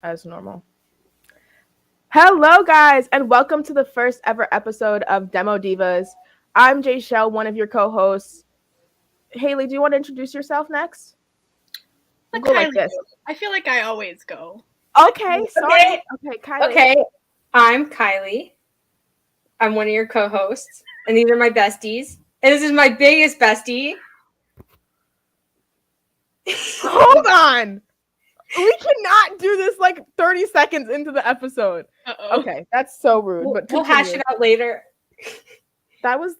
As normal. Hello, guys, and welcome to the first ever episode of Demo Divas. I'm Jaychele, one of your co-hosts. Haley, do you want to introduce yourself next? We'll go like this. I feel like I always go. Okay, sorry. Okay, Kylie. Okay, I'm Kiley. I'm one of your co-hosts, and these are my besties. And this is my biggest bestie. Hold on. We cannot do this like 30 seconds into the episode. Uh-oh. Okay, that's so rude. But we'll hash it out later. That was.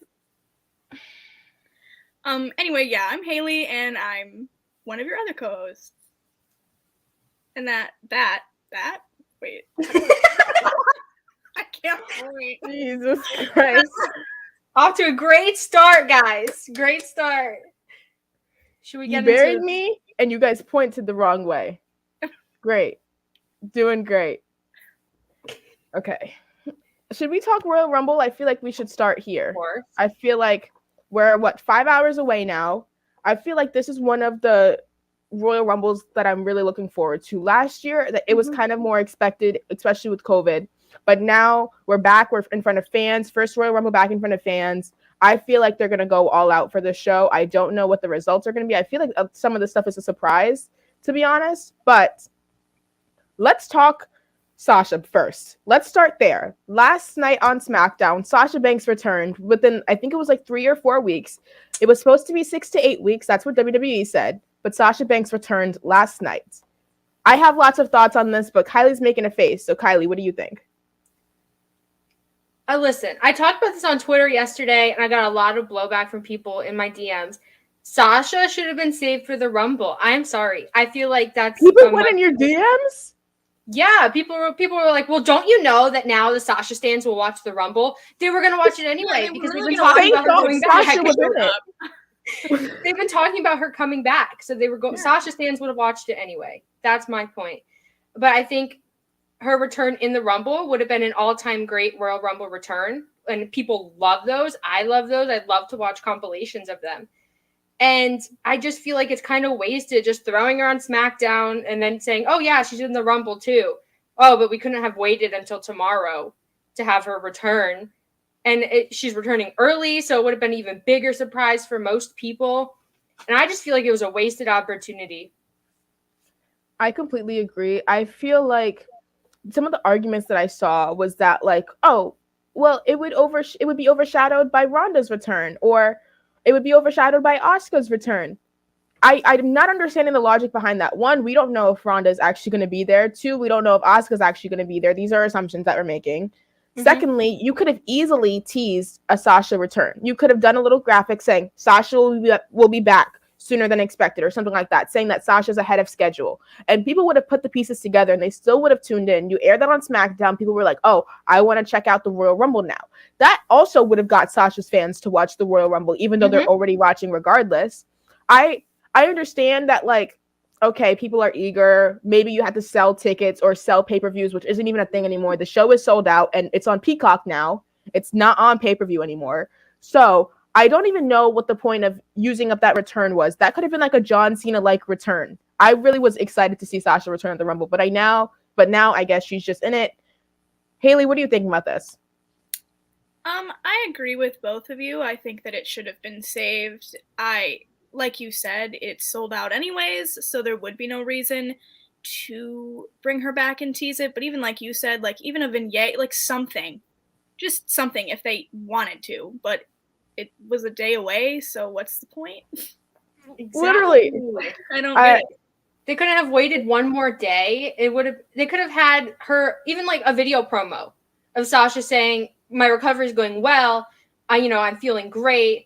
Anyway, yeah, I'm Haley, and I'm one of your other co-hosts. And wait. I can't wait. Jesus Christ. Off to a great start, guys. Great start. Should we get You buried me, and you guys pointed the wrong way. Great. Doing great. Okay. Should we talk Royal Rumble? I feel like we should start here. Of course. I feel like we're, 5 hours away now? I feel like this is one of the Royal Rumbles that I'm really looking forward to. Last year, it was kind of more expected, especially with COVID. But now we're back. We're in front of fans. First Royal Rumble back in front of fans. I feel like they're going to go all out for the show. I don't know what the results are going to be. I feel like some of the stuff is a surprise, to be honest. But let's talk Sasha first. Let's start there. Last night on SmackDown, Sasha Banks returned within, I think it was like 3 or 4 weeks. It was supposed to be 6 to 8 weeks. That's what WWE said. But Sasha Banks returned last night. I have lots of thoughts on this, but Kylie's making a face. So Kylie, what do you think? Listen, I talked about this on Twitter yesterday, and I got a lot of blowback from people in my DMs. Sasha should have been saved for the Rumble. I'm sorry. I feel like that's people went in your DMs. Yeah, people were like, "Well, don't you know that now the Sasha stans will watch the Rumble? They were going to watch it anyway because they've been talking about her coming back. They've been talking about her coming back, so they were going. Yeah. Sasha stans would have watched it anyway. That's my point. But I think her return in the Rumble would have been an all-time great Royal Rumble return, and people love those. I love those. I'd love to watch compilations of them. And I just feel like it's kind of wasted just throwing her on SmackDown and then saying, oh, yeah, she's in the Rumble too. Oh, but we couldn't have waited until tomorrow to have her return. And she's returning early, so it would have been an even bigger surprise for most people. And I just feel like it was a wasted opportunity. I completely agree. I feel like some of the arguments that I saw was that, like, oh, well, it would be overshadowed by Ronda's return, or it would be overshadowed by Asuka's return. I'm not understanding the logic behind that. One, we don't know if Ronda is actually going to be there. Two, we don't know if Asuka's actually going to be there. These are assumptions that we're making. Mm-hmm. Secondly, you could have easily teased a Sasha return. You could have done a little graphic saying Sasha will be back sooner than expected or something like that, saying that Sasha's ahead of schedule. And people would have put the pieces together and they still would have tuned in. You aired that on SmackDown. People were like, oh, I want to check out the Royal Rumble now. That also would have got Sasha's fans to watch the Royal Rumble, even though they're already watching regardless. I understand that, like, okay, people are eager. Maybe you have to sell tickets or sell pay-per-views, which isn't even a thing anymore. The show is sold out and it's on Peacock now. It's not on pay-per-view anymore. So I don't even know what the point of using up that return was. That could have been like a John Cena-like return. I really was excited to see Sasha return at the Rumble, but now I guess she's just in it. Haley, what do you think about this? I agree with both of you. I think that it should have been saved. Like you said, it's sold out anyways, so there would be no reason to bring her back and tease it. But even like you said, like even a vignette, like something, just something if they wanted to. But it was a day away, so what's the point? Exactly. Literally, I don't get it. They couldn't have waited one more day. They could have had her even like a video promo of Sasha saying, "My recovery is going well. I'm feeling great."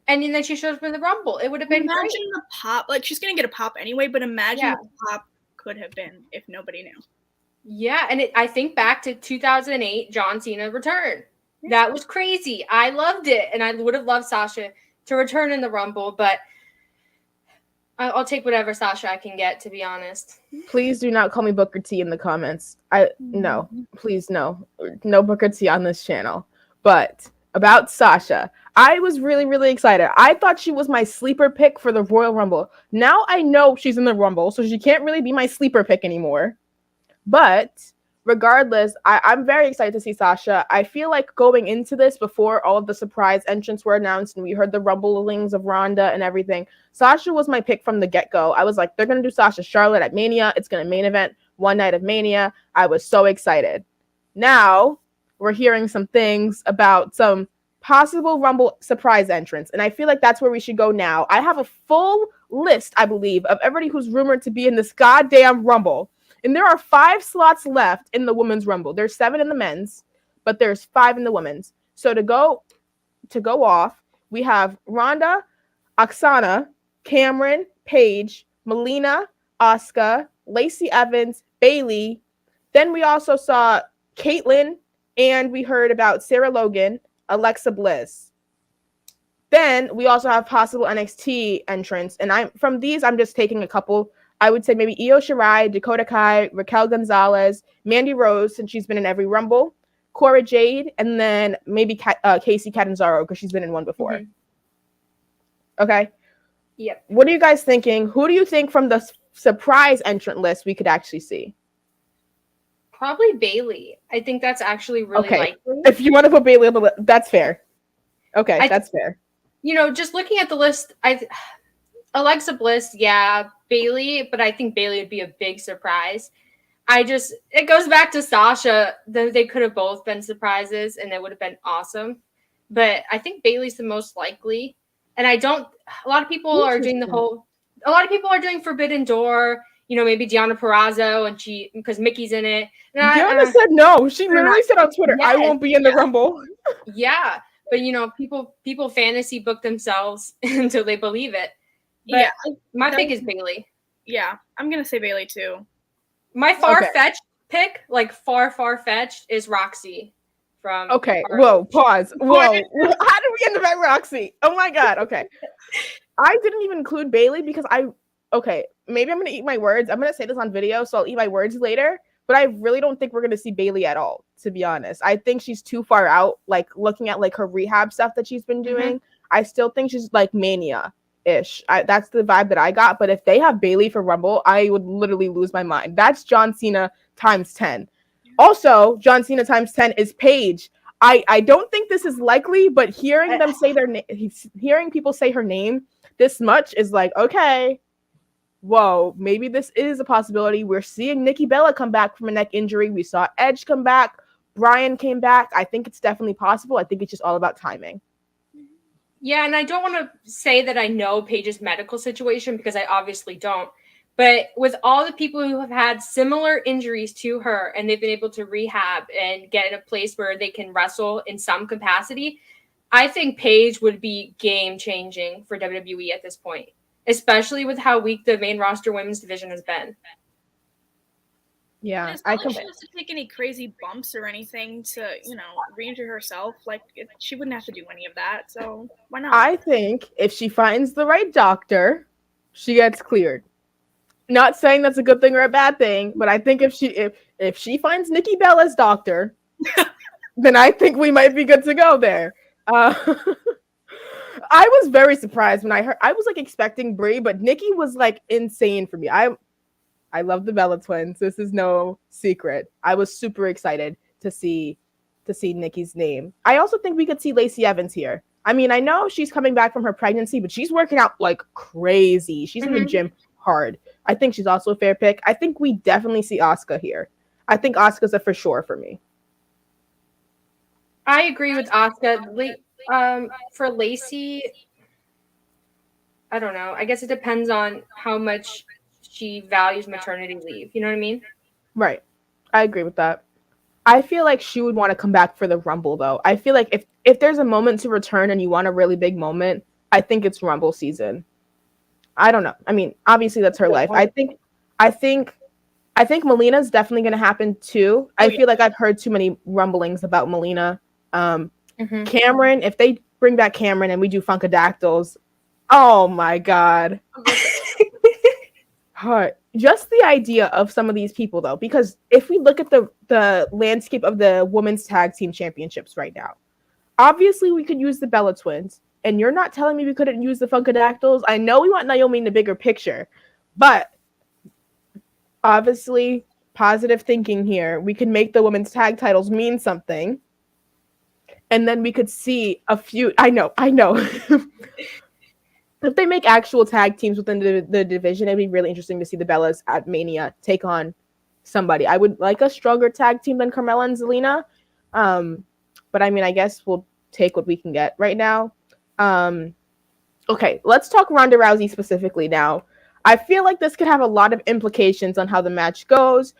And then she shows up in the Rumble. It would have been imagine great. The pop. Like she's gonna get a pop anyway, but imagine what the pop could have been if nobody knew. Yeah, and I think back to 2008 John Cena return. Yeah. That was crazy. I loved it, and I would have loved Sasha to return in the Rumble, but I'll take whatever Sasha I can get, to be honest. Please do not call me Booker T in the comments. No, please no Booker T on this channel. But about Sasha, I was really, really excited. I thought she was my sleeper pick for the Royal Rumble. Now I know she's in the Rumble, so she can't really be my sleeper pick anymore. But regardless, I'm very excited to see Sasha. I feel like going into this, before all of the surprise entrants were announced and we heard the rumblings of Ronda and everything, Sasha was my pick from the get-go. I was like, they're going to do Sasha Charlotte at Mania. It's going to main event one night of Mania. I was so excited. Now we're hearing some things about some possible Rumble surprise entrants, and I feel like that's where we should go now. I have a full list, I believe, of everybody who's rumored to be in this goddamn Rumble. And there are 5 slots left in the women's Rumble. There's 7 in the men's, but there's 5 in the women's. So to go off, we have Ronda, Oksana, Cameron, Paige, Melina, Asuka, Lacey Evans, Bayley. Then we also saw Caitlyn, and we heard about Sarah Logan, Alexa Bliss. Then we also have possible NXT entrants, and I'm just taking a couple. I would say maybe Io Shirai, Dakota Kai, Raquel Gonzalez, Mandy Rose, since she's been in every Rumble, Cora Jade, and then maybe Casey Catanzaro, because she's been in one before. Mm-hmm. Okay? Yep. What are you guys thinking? Who do you think from the surprise entrant list we could actually see? Probably Bayley. I think that's actually really likely. If you want to put Bayley on the list, that's fair. Okay, that's fair. You know, just looking at the list, Alexa Bliss, yeah, Bayley, but I think Bayley would be a big surprise. It goes back to Sasha. They could have both been surprises, and it would have been awesome. But I think Bayley's the most likely. And a lot of people are doing Forbidden Door. You know, maybe Deonna Purrazzo, because Mickey's in it. Deonna said no. She literally said on Twitter, I won't be in the Rumble. Yeah. But, you know, people fantasy book themselves until they believe it. But yeah. My pick is Bayley. Yeah. I'm going to say Bayley, too. My far-fetched pick, like far-fetched, is Roxy. Whoa, pause. Whoa. How did we end up at Roxy? Oh, my God. Okay. I didn't even include Bayley because maybe I'm going to eat my words. I'm going to say this on video, so I'll eat my words later. But I really don't think we're going to see Bayley at all, to be honest. I think she's too far out, like looking at like her rehab stuff that she's been doing. Mm-hmm. I still think she's like Mania-ish. That's the vibe that I got. But if they have Bayley for Rumble, I would literally lose my mind. That's John Cena times 10. Also, John Cena times 10 is Paige. I don't think this is likely, but hearing them say hearing people say her name this much is like, okay. Whoa, maybe this is a possibility. We're seeing Nikki Bella come back from a neck injury. We saw Edge come back. Brian came back. I think it's definitely possible. I think it's just all about timing. Yeah, and I don't want to say that I know Paige's medical situation because I obviously don't. But with all the people who have had similar injuries to her and they've been able to rehab and get in a place where they can wrestle in some capacity, I think Paige would be game-changing for WWE at this point. Especially with how weak the main roster women's division has been. Yeah, she doesn't have to take any crazy bumps or anything to, re-injure herself. Like, she wouldn't have to do any of that, so why not? I think if she finds the right doctor, she gets cleared. Not saying that's a good thing or a bad thing, but I think if she finds Nikki Bella's doctor, then I think we might be good to go there. I was very surprised when I was like expecting Brie, but Nikki was like insane for me. I love the Bella twins. This is no secret. I was super excited to see Nikki's name. I also think we could see Lacey Evans here. I mean, I know she's coming back from her pregnancy, but she's working out like crazy. She's in the gym hard. I think she's also a fair pick. I think we definitely see Asuka here. I think Asuka's a for sure for me. I agree with Asuka. For Lacey, I don't know. I guess it depends on how much she values maternity leave. You know what I mean? Right. I agree with that. I feel like she would want to come back for the Rumble, though. I feel like if there's a moment to return and you want a really big moment, I think it's Rumble season. I don't know. I mean, obviously that's her life. I think Melina's definitely going to happen too. I feel like I've heard too many rumblings about Melina. Cameron, if they bring back Cameron and we do Funkadactyls, oh my God. Just the idea of some of these people, though, because if we look at the landscape of the women's tag team championships right now, obviously we could use the Bella twins, and you're not telling me we couldn't use the Funkadactyls. I know we want Naomi in the bigger picture, but obviously positive thinking here. We could make the women's tag titles mean something. And then we could see a few. I know. If they make actual tag teams within the division, it'd be really interesting to see the Bellas at Mania take on somebody. I would like a stronger tag team than Carmella and Zelina. But I mean, I guess we'll take what we can get right now. Okay, let's talk Ronda Rousey specifically now. I feel like this could have a lot of implications on how the match goes.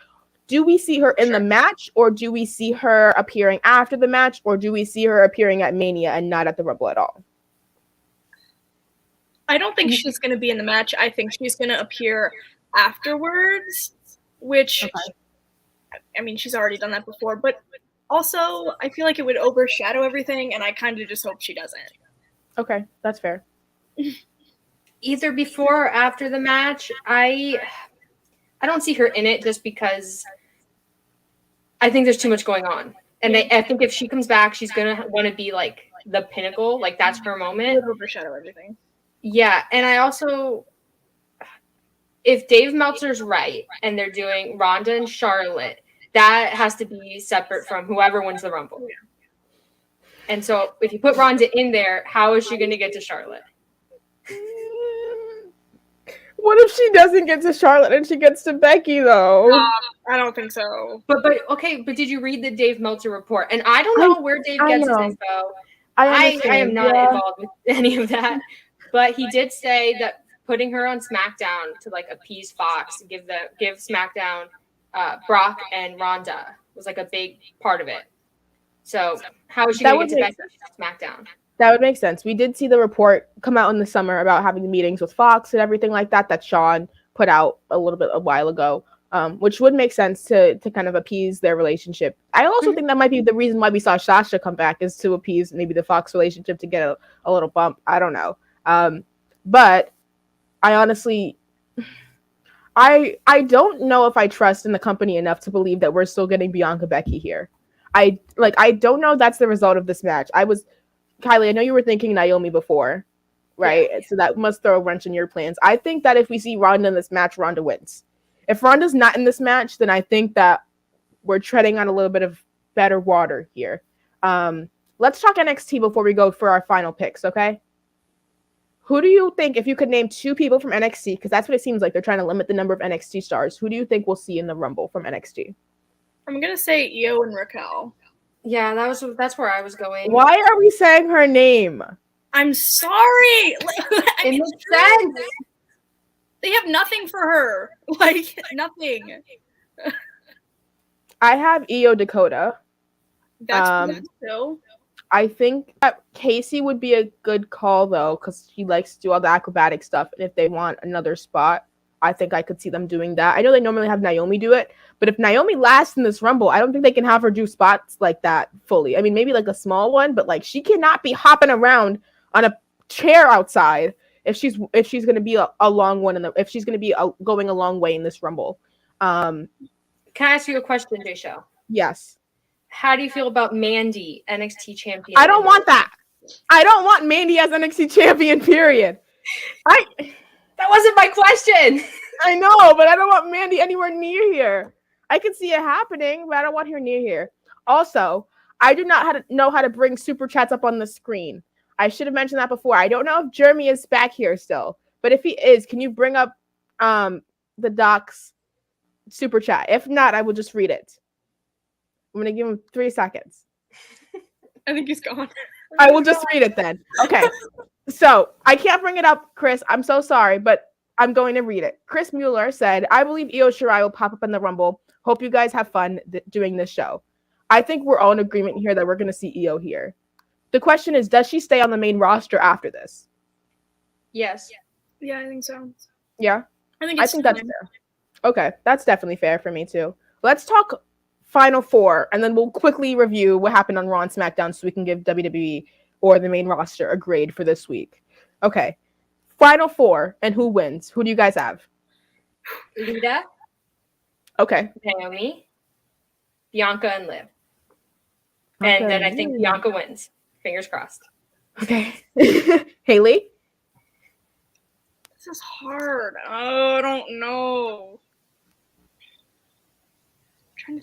Do we see her in the match, or do we see her appearing after the match, or do we see her appearing at Mania and not at the Rumble at all? I don't think she's going to be in the match. I think she's going to appear afterwards, which, I mean, she's already done that before. But also, I feel like it would overshadow everything, and I kind of just hope she doesn't. Okay, that's fair. Either before or after the match, I don't see her in it just because I think there's too much going on. And I think if she comes back, she's going to want to be, like, the pinnacle. Like, that's her moment. It would overshadow everything. Yeah, and I also, if Dave Meltzer's right and they're doing Ronda and Charlotte, that has to be separate from whoever wins the Rumble. Yeah. And so if you put Ronda in there, how is she going to get to Charlotte? What if she doesn't get to Charlotte and she gets to Becky, though? I don't think so. But did you read the Dave Meltzer report? And I don't know where Dave gets his info. I am not involved with any of that. But he did say that putting her on SmackDown to like appease Fox, give SmackDown Brock and Ronda was like a big part of it. So how is she going to get to SmackDown? That would make sense. We did see the report come out in the summer about having the meetings with Fox and everything like that Sean put out a while ago, which would make sense to kind of appease their relationship. I also think that might be the reason why we saw Sasha come back, is to appease maybe the Fox relationship, to get a little bump. I don't know. But I honestly, I don't know if I trust in the company enough to believe that we're still getting Bianca Becky here. I don't know that's the result of this match. Kiley, I know you were thinking Naomi before, right? Yeah. So that must throw a wrench in your plans. I think that if we see Ronda in this match, Ronda wins. If Ronda's not in this match, then I think that we're treading on a little bit of better water here. Let's talk NXT before we go for our final picks, okay? Who do you think, if you could name two people from NXT, because that's what it seems like, they're trying to limit the number of NXT stars, who do you think we'll see in the Rumble from NXT? I'm going to say Io and Raquel. Yeah, that's where I was going. Why are we saying her name? I'm sorry. It makes sense. They have nothing for her. Like, nothing. I have Io Dakota. That's still. I think that Casey would be a good call, though, because she likes to do all the acrobatic stuff. And if they want another spot, I think I could see them doing that. I know they normally have Naomi do it, but if Naomi lasts in this Rumble, I don't think they can have her do spots like that fully. I mean, maybe like a small one, but like she cannot be hopping around on a chair outside if she's going to be a long one, if she's going to be going a long way in this Rumble. Can I ask you a question, Jaychele? Yes. How do you feel about Mandy, NXT champion? I don't want that. I don't want Mandy as NXT champion, period. That wasn't my question. I know, but I don't want Mandy anywhere near here. I can see it happening, but I don't want her near here. Also, I do not know how to bring super chats up on the screen. I should have mentioned that before. I don't know if Jeremy is back here still, but if he is, can you bring up the Doc's super chat? If not, I will just read it. I'm going to give him 3 seconds. I think he's gone. I will just read it then. Okay. So I can't bring it up, Chris. I'm so sorry, but I'm going to read it. Chris Mueller said, I believe Io Shirai will pop up in the Rumble. Hope you guys have fun doing this show. I think we're all in agreement here that we're going to see Io here. The question is, does she stay on the main roster after this? Yes. Yeah, I think so. Yeah? I think that's fair. Okay, that's definitely fair for me too. Let's talk Final Four, and then we'll quickly review what happened on Raw and SmackDown so we can give WWE or the main roster a grade for this week. Okay. Final Four, and who wins? Who do you guys have? Lita. Okay. Naomi. Bianca and Liv. And then I think Bianca wins. Fingers crossed. Okay. Haley? This is hard. Oh, I don't know. I'm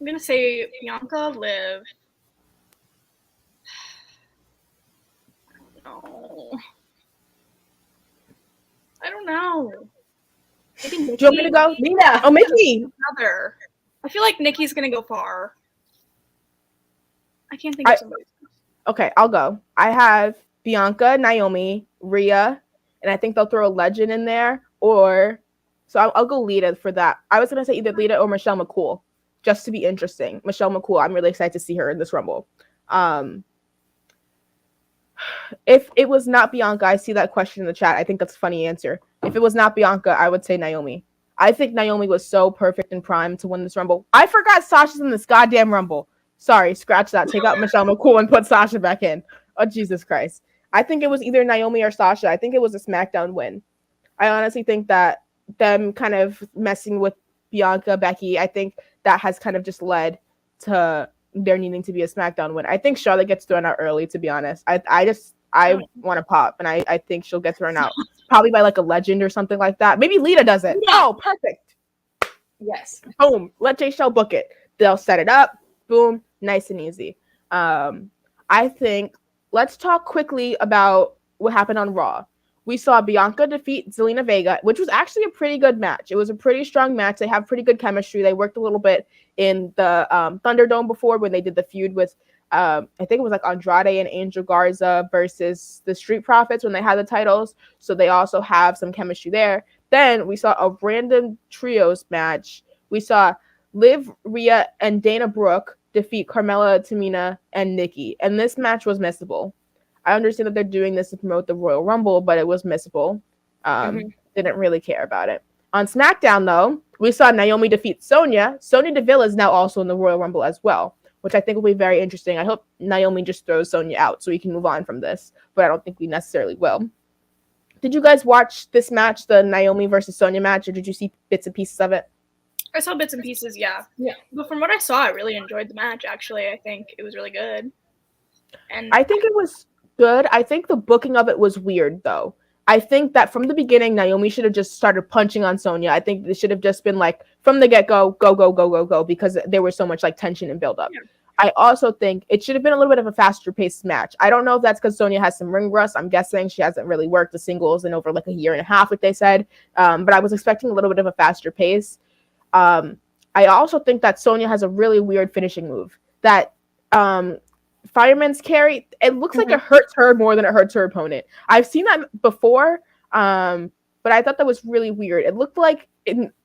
gonna say Bianca, Liv. No. I don't know. Maybe Nikki. Do you want me to go? Nina. Oh, Mickey. Another. I feel like Nikki's gonna go far. I can't think of somebody. Okay, I'll go. I have Bianca, Naomi, Rhea, and I think they'll throw a legend in there. So I'll go Lita for that. I was gonna say either Lita or Michelle McCool, just to be interesting. Michelle McCool, I'm really excited to see her in this Rumble. If it was not Bianca, I see that question in the chat. I think that's a funny answer. If it was not Bianca, I would say Naomi. I think Naomi was so perfect and primed to win this Rumble. I forgot Sasha's in this goddamn Rumble. Sorry, scratch that. Take out Michelle McCool and put Sasha back in. Oh, Jesus Christ. I think it was either Naomi or Sasha. I think it was a SmackDown win. I honestly think that them kind of messing with Bianca, Becky, I think that has kind of just led to there needing to be a SmackDown win. I think Charlotte gets thrown out early, to be honest. I want to pop, and I think she'll get thrown out. Probably by like a legend or something like that. Maybe Lita does it. Yeah. Oh, perfect. Yes. Boom. Let Jaychele book it. They'll set it up. Boom. Nice and easy. I think let's talk quickly about what happened on Raw. We saw Bianca defeat Zelina Vega, which was actually a pretty good match. It was a pretty strong match. They have pretty good chemistry. They worked a little bit in the Thunderdome before when they did the feud with I think it was like Andrade and Angel Garza versus the Street Profits when they had the titles. So they also have some chemistry there. Then we saw a random trios match. We saw Liv, Rhea, and Dana Brooke defeat Carmella, Tamina, and Nikki. And this match was missable. I understand that they're doing this to promote the Royal Rumble, but it was missable. Didn't really care about it. On SmackDown, though, we saw Naomi defeat Sonya. Sonya Deville is now also in the Royal Rumble as well, which I think will be very interesting. I hope Naomi just throws Sonya out so we can move on from this, but I don't think we necessarily will. Did you guys watch this match, the Naomi versus Sonya match, or did you see bits and pieces of it? I saw bits and pieces, yeah. But from what I saw, I really enjoyed the match, actually. I think it was really good. And I think it was good. I think the booking of it was weird, though. I think that from the beginning, Naomi should have just started punching on Sonya. I think it should have just been like, from the get-go, go, go, go, go, go, because there was so much like tension and build-up. Yeah. I also think it should have been a little bit of a faster-paced match. I don't know if that's because Sonya has some ring rust. I'm guessing she hasn't really worked the singles in over like a year and a half, like they said. But I was expecting a little bit of a faster pace. I also think that Sonya has a really weird finishing move. That Fireman's Carry, it looks like it hurts her more than it hurts her opponent. I've seen that before, but I thought that was really weird. It looked like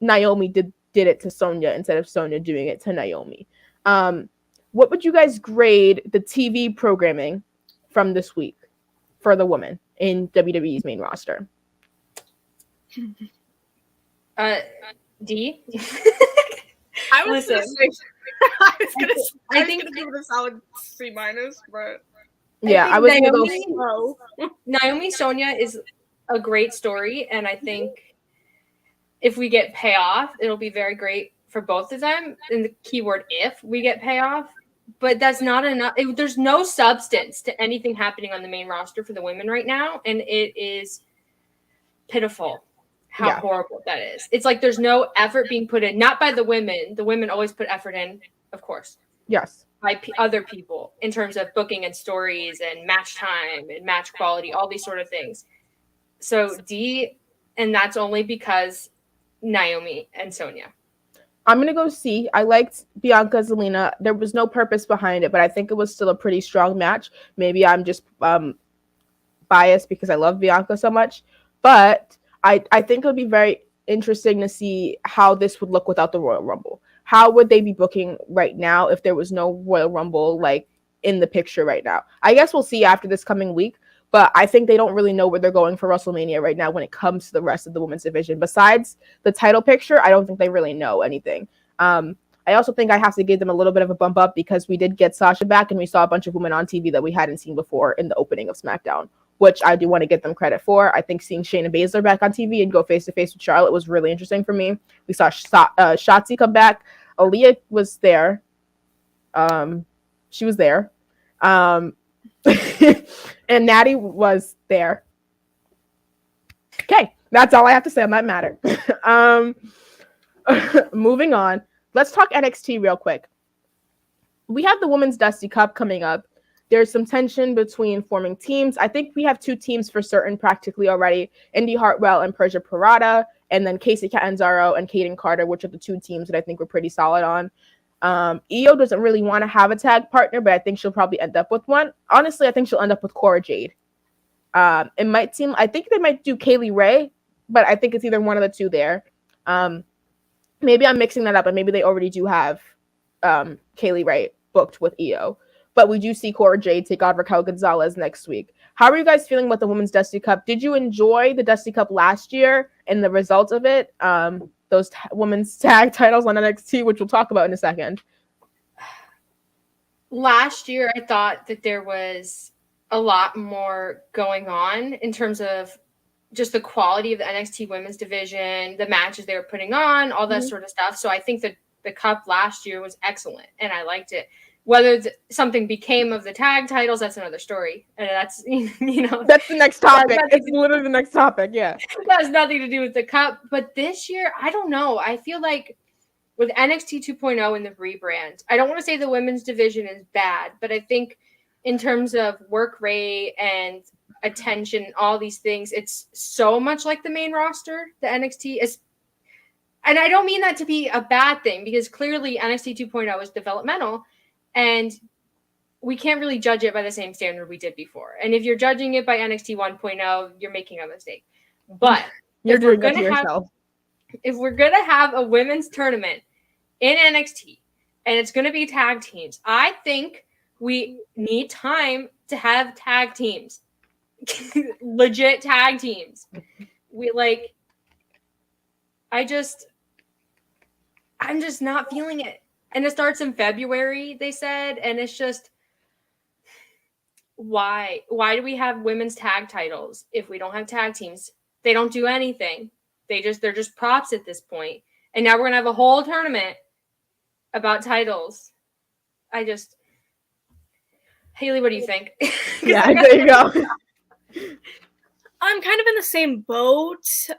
Naomi did it to Sonya instead of Sonya doing it to Naomi. What would you guys grade the TV programming from this week for the women in WWE's main roster? D. I was gonna say, I think give it a solid C-, but yeah, I was gonna go low. Naomi Sonya is a great story, and I think if we get payoff, it'll be very great for both of them. And the keyword if we get payoff, but that's not enough. There's no substance to anything happening on the main roster for the women right now, and it is pitiful how horrible that is. It's like there's no effort being put in, not by the women. The women always put effort in, of course. Yes. By other people in terms of booking and stories and match time and match quality, all these sort of things. So D, and that's only because Naomi and Sonya. I'm going to go C. I liked Bianca Zelina. There was no purpose behind it, but I think it was still a pretty strong match. Maybe I'm just biased because I love Bianca so much. But I think it would be very interesting to see how this would look without the Royal Rumble. How would they be booking right now if there was no Royal Rumble like in the picture right now? I guess we'll see after this coming week. But I think they don't really know where they're going for WrestleMania right now when it comes to the rest of the women's division. Besides the title picture, I don't think they really know anything. I also think I have to give them a little bit of a bump up because we did get Sasha back and we saw a bunch of women on TV that we hadn't seen before in the opening of SmackDown, which I do want to give them credit for. I think seeing Shayna Baszler back on TV and go face-to-face with Charlotte was really interesting for me. We saw Shotzi come back. Aaliyah was there. She was there. And Natty was there. Okay, that's all I have to say on that matter. Moving on. let's talk NXT real quick. We have the Women's Dusty Cup coming up. There's some tension between forming teams. I think we have 2 teams for certain practically already, Indy Hartwell and Persia Parada, and then Casey Catanzaro and Kaden Carter, which are the 2 teams that I think we're pretty solid on. Io doesn't really want to have a tag partner, but I think she'll probably end up with one. Honestly, I think she'll end up with Cora Jade. It might seem, I think they might do Kaylee Ray, but I think it's either one of the 2 there. Maybe I'm mixing that up, and maybe they already do have Kaylee Ray booked with Io. But we do see Cora Jade take on Raquel Gonzalez next week. How are you guys feeling about the Women's Dusty Cup? Did you enjoy the Dusty Cup last year and the results of it? Those women's tag titles on NXT, which we'll talk about in a second. Last year, I thought that there was a lot more going on in terms of just the quality of the NXT women's division, the matches they were putting on, all that sort of stuff. So I think that the cup last year was excellent, and I liked it. Whether something became of the tag titles, that's another story. And that's, that's the next topic. It's literally the next topic. Yeah. That has nothing to do with the cup. But this year, I don't know. I feel like with NXT 2.0 and the rebrand, I don't want to say the women's division is bad, but I think in terms of work rate and attention, all these things, it's so much like the main roster, the NXT is. And I don't mean that to be a bad thing, because clearly NXT 2.0 is developmental. And we can't really judge it by the same standard we did before. And if you're judging it by NXT 1.0, you're making a mistake. But you're doing it to yourself. If we're going to have a women's tournament in NXT and it's going to be tag teams, I think we need time to have tag teams. Legit tag teams. I'm just not feeling it. And it starts in February, they said, and it's just, why do we have women's tag titles if we don't have tag teams? They don't do anything. They're just props at this point. And now we're gonna have a whole tournament about titles. Haley, what do you think? Yeah, there you go. I'm kind of in the same boat.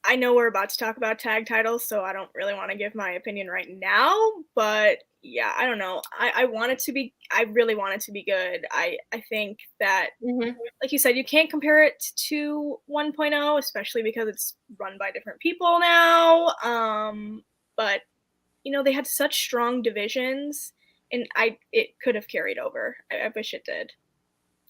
I know we're about to talk about tag titles, so I don't really want to give my opinion right now, but yeah, I don't know. I really want it to be good. I think that, like you said, you can't compare it to 1.0, especially because it's run by different people now. But, they had such strong divisions, and it could have carried over. I wish it did.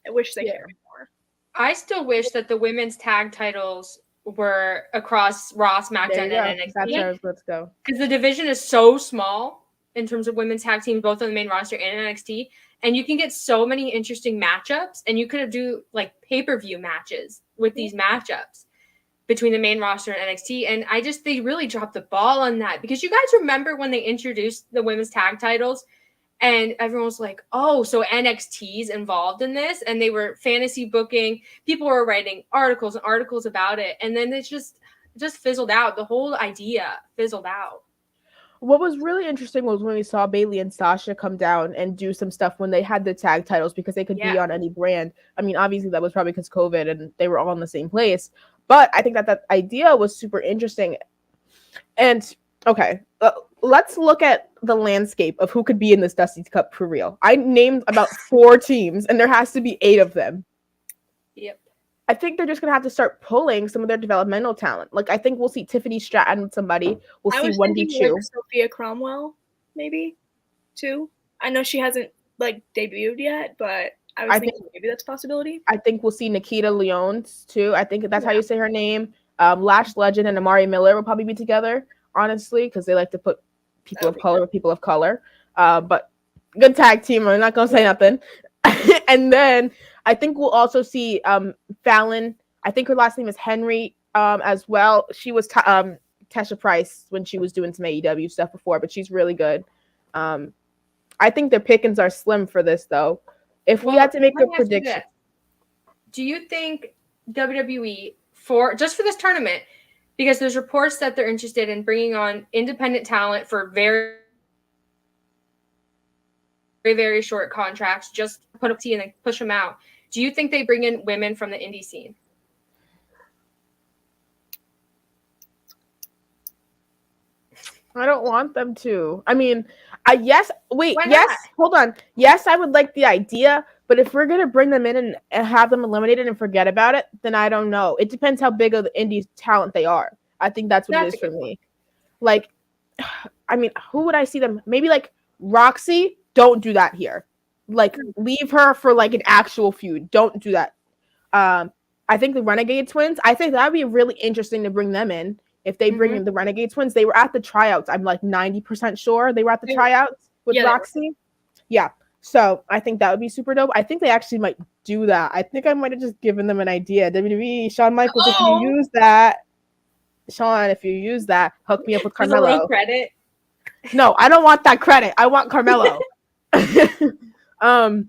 I wish they carried more. I still wish that the women's tag titles were across Raw, SmackDown, and NXT. That's where let's go. Because the division is so small in terms of women's tag teams, both on the main roster and NXT, and you can get so many interesting matchups, and you could do like pay-per-view matches with these matchups between the main roster and NXT. And they really dropped the ball on that, because you guys remember when they introduced the women's tag titles and everyone was like, oh, so NXT's involved in this. And they were fantasy booking. People were writing articles and articles about it. And then it just fizzled out. The whole idea fizzled out. What was really interesting was when we saw Bayley and Sasha come down and do some stuff when they had the tag titles, because they could be on any brand. I mean, obviously that was probably because COVID and they were all in the same place. But I think that idea was super interesting. And okay, let's look at the landscape of who could be in this Dusty Cup for real. I named about 4 teams, and there has to be 8 of them. Yep. I think they're just going to have to start pulling some of their developmental talent. Like, I think we'll see Tiffany Stratton with somebody. We'll see Wendy Chu. Sophia Cromwell, maybe, too. I know she hasn't, debuted yet, but I think maybe that's a possibility. I think we'll see Nikita Lyons, too. I think that's how you say her name. Lash Legend and Amari Miller will probably be together, honestly, because they like to put people of color with people of color. But good tag team. I'm not going to say nothing. And then I think we'll also see Fallon. I think her last name is Henry as well. She was Tasha Price when she was doing some AEW stuff before, but she's really good. I think their pickings are slim for this, though. If we had to make a prediction. Do you think WWE, just for this tournament, because there's reports that they're interested in bringing on independent talent for very, very, very short contracts, just put up T and then push them out. Do you think they bring in women from the indie scene? I don't want them to. I mean, Why yes, not? hold on. Yes, I would like the idea, but if we're gonna bring them in and have them eliminated and forget about it, then I don't know. It depends how big of the indie talent they are. I think that's what it That's is a for good point. me. Like, I mean, who would I see them? Maybe like Roxy. Don't do that here. Like, leave her for like an actual feud. Don't do that. Um, I think the Renegade Twins. I think that'd be really interesting to bring them in. If they bring in the Renegade Twins, they were at the tryouts. I'm like 90% sure they were at the tryouts with Yeah, Roxy. Yeah. So I think that would be super dope. I think they actually might do that. I think I might have just given them an idea. WWE, Shawn Michaels, if you use that, Shawn, if you use that, hook me up with There's a little Carmelo. credit. No, I don't want that credit. I want Carmelo. um,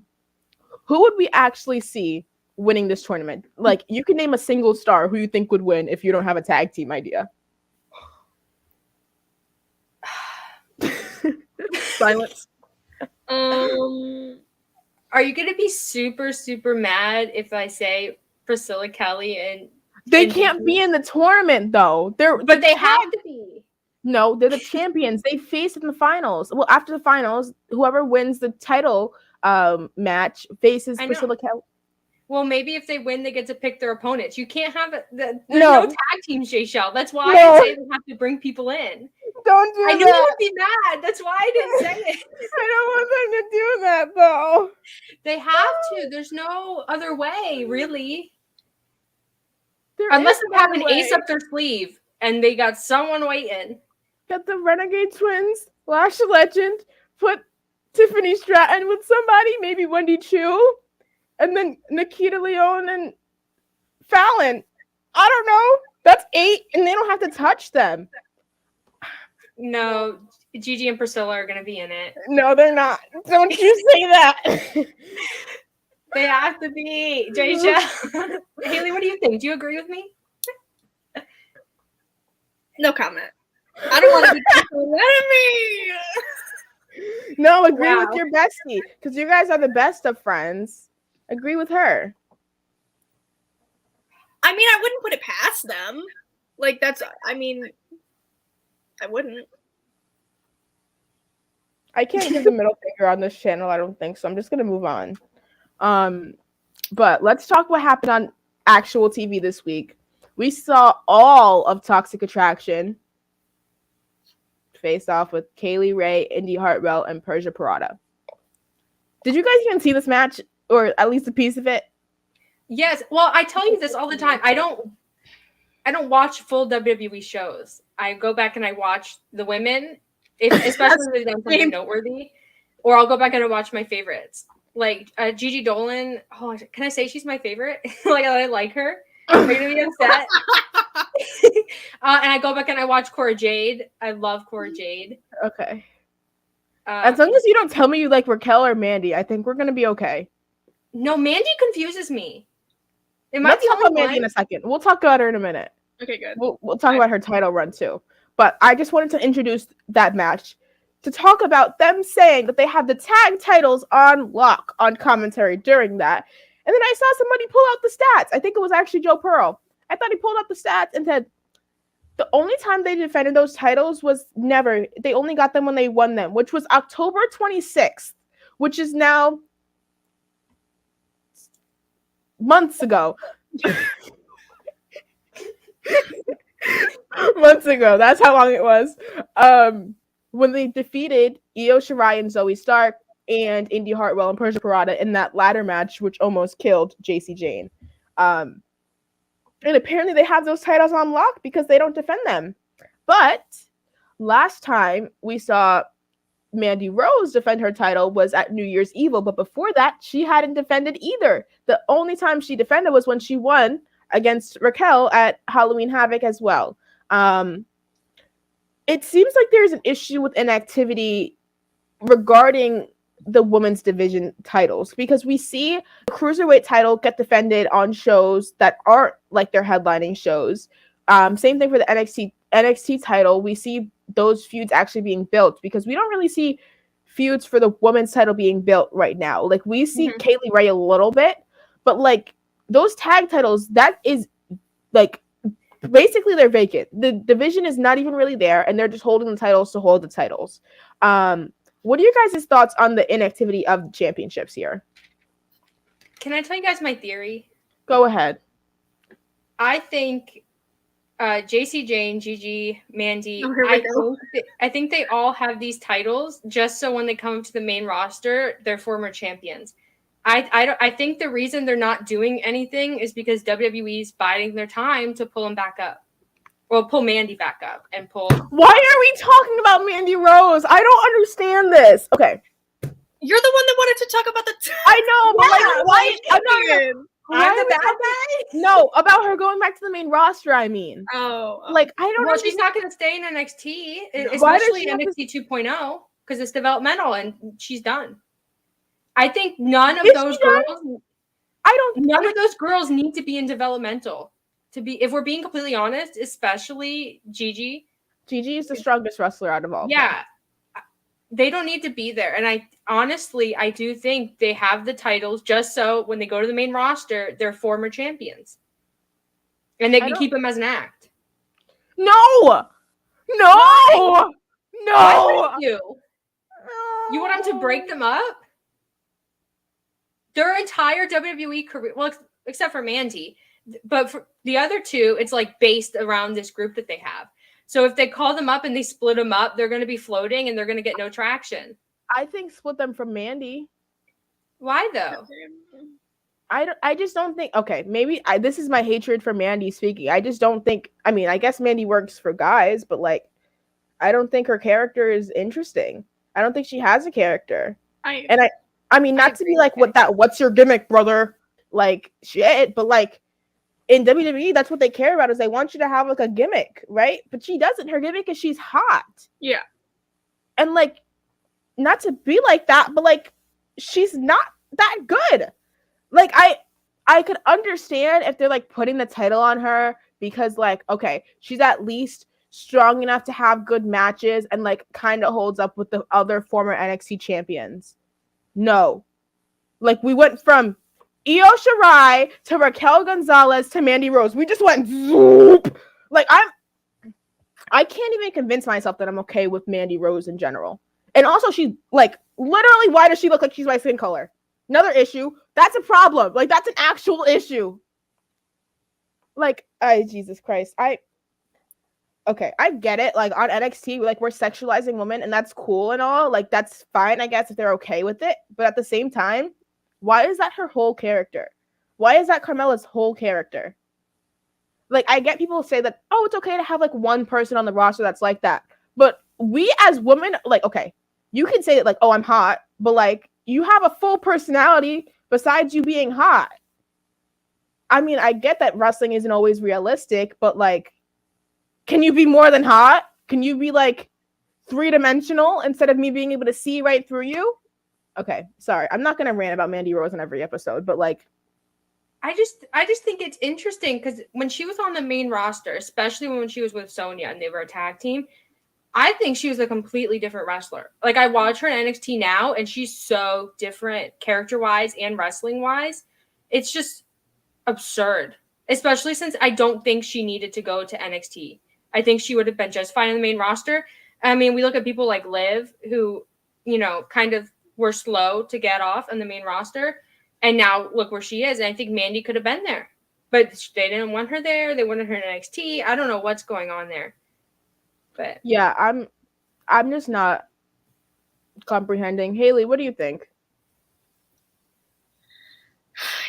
who would we actually see winning this tournament? Like, you can name a single star who you think would win if you don't have a tag team idea. Silence. Are you gonna be super, super mad if I say Priscilla, Kelly, and They and can't Gigi? be in the tournament though. But they have to be. No, they're the champions. They face in the finals. Well, after the finals, whoever wins the title match faces I know. Priscilla Kelly. Well, maybe if they win, they get to pick their opponents. You can't have it. There's No. no tag teams, Jaychele. That's why No. I say they have to bring people in. Don't do I knew that. you would be mad. That's why I didn't say it. I don't want them to do that though. They have to. There's no other way, really. There Unless is they have no an way. ace up their sleeve and they got someone waiting. Got the Renegade Twins, Lash Legend, put Tiffany Stratton with somebody, maybe Wendy Chu, and then Nikita Leone and Fallon. I don't know. That's 8, and they don't have to touch them. No, Gigi and Priscilla are going to be in it. No, they're not. Don't you say that. They have to be. Jaychele. Haley, what do you think? Do you agree with me? no comment. I don't want to be mad at me. No, agree with Wow. your bestie, because you guys are the best of friends. Agree with her. I mean, I wouldn't put it past them. Like, that's, I mean, I wouldn't. I can't give the middle finger on this channel, I don't think, so I'm just gonna move on. But let's talk what happened on actual TV this week. We saw all of Toxic Attraction face off with Kaylee Ray, Indy Hartwell, and Persia Pirotta. Did you guys even see this match, or at least a piece of it? Yes. Well, I tell you this all the time. I don't watch full WWE shows. I go back and I watch the women, especially if they've done something noteworthy, or I'll go back and I watch my favorites. Like Gigi Dolan. Oh, can I say she's my favorite? Like I like her. Are you gonna be upset? And I go back and I watch Cora Jade. I love Cora Jade. Okay. As long as you don't tell me you like Raquel or Mandy, I think we're gonna be okay. No, Mandy confuses me. Let's talk about Mandy in a second. We'll talk about her in a minute. Okay, good. We'll talk about her title run too. But I just wanted to introduce that match to talk about them saying that they have the tag titles on lock on commentary during that. And then I saw somebody pull out the stats. I think it was actually Joe Pearl. I thought he pulled out the stats and said the only time they defended those titles was never. They only got them when they won them, which was October 26th, which is now months ago. Months ago. That's how long it was. When they defeated Io Shirai and Zoe Stark and Indy Hartwell and Persia Pirotta in that ladder match, which almost killed JC Jane. And apparently they have those titles on lock because they don't defend them. But last time we saw Mandy Rose defend her title was at New Year's Evil, but before that, she hadn't defended either. The only time she defended was when she won against Raquel at Halloween Havoc as well. It seems like there's an issue with Inactivity regarding the women's division titles because we see the Cruiserweight title get defended on shows that aren't like their headlining shows. Same thing for the NXT title. We see those feuds actually being built because we don't really see feuds for the women's title being built right now. Like we see Kaylee Ray a little bit, but like those tag titles, that is like basically they're vacant. The division is not even really there, and they're just holding the titles to hold the titles. What are your guys' thoughts on the inactivity of the championships here? Can I tell you guys my theory? Go ahead. I think JC Jane, Gigi, Mandy, Oh, I think they all have these titles just so when they come to the main roster, they're former champions. I think the reason they're not doing anything is because WWE's biding their time to pull them back up. Well, pull Mandy back up and pull. Why are we talking about Mandy Rose? I don't understand this. Okay. You're the one that wanted to talk about the. I know, but why? I'm the bad guy? No, about her going back to the main roster, I mean. Oh. Like, I don't know. Well, she's not going to stay in NXT, Why does especially she have to- NXT 2.0, because it's developmental and she's done. I think none of Is those she done? girls. None of those girls need to be in developmental. To be, if we're being completely honest, especially Gigi. Gigi is the strongest wrestler out of all. Yeah. They don't need to be there. And I do think they have the titles just so when they go to the main roster, they're former champions. And they can keep them as an act. No! Why you? You want them to break them up? Their entire WWE career, well, except for Mandy, but for the other two, it's like based around this group that they have. So if they call them up and they split them up, they're going to be floating and they're going to get no traction. I think split them from Mandy. Why though? I just don't think. Okay, maybe this is my hatred for Mandy speaking. I just don't think. I mean, I guess Mandy works for guys, but like, I don't think her character is interesting. I don't think she has a character. I mean, not to be like what's your gimmick, brother? Like shit, but like in WWE, that's what they care about is they want you to have like a gimmick, right? But she doesn't. Her gimmick is she's hot. Yeah. And like, not to be like that, but like, she's not that good. Like I could understand if they're like putting the title on her because like, okay, she's at least strong enough to have good matches and like kind of holds up with the other former NXT champions. No. Like we went from Io Shirai to Raquel Gonzalez to Mandy Rose. We just went zoop. Like I can't even convince myself that I'm okay with Mandy Rose in general. And also she like literally why does she look like she's my skin color? Another issue. That's a problem. Like that's an actual issue. Like, Jesus Christ. Okay, I get it. Like on NXT, like we're sexualizing women and that's cool and all. Like that's fine, I guess, if they're okay with it. But at the same time, why is that her whole character? Why is that Carmella's whole character? Like I get people say that, oh, it's okay to have like one person on the roster that's like that. But we as women, like, okay, you can say that like, oh, I'm hot, but like you have a full personality besides you being hot. I mean, I get that wrestling isn't always realistic, but like, can you be more than hot? Can you be like 3-dimensional instead of me being able to see right through you? Okay, sorry. I'm not gonna rant about Mandy Rose in every episode, but like I just think it's interesting because when she was on the main roster, especially when she was with Sonya and they were a tag team, I think she was a completely different wrestler. Like I watch her in NXT now and she's so different character-wise and wrestling-wise. It's just absurd. Especially since I don't think she needed to go to NXT. I think she would have been just fine in the main roster. I mean, we look at people like Liv who, you know, kind of were slow to get off on the main roster. And now look where she is. And I think Mandy could have been there. But they didn't want her there. They wanted her in NXT. I don't know what's going on there. But yeah, I'm just not comprehending. Haley, what do you think?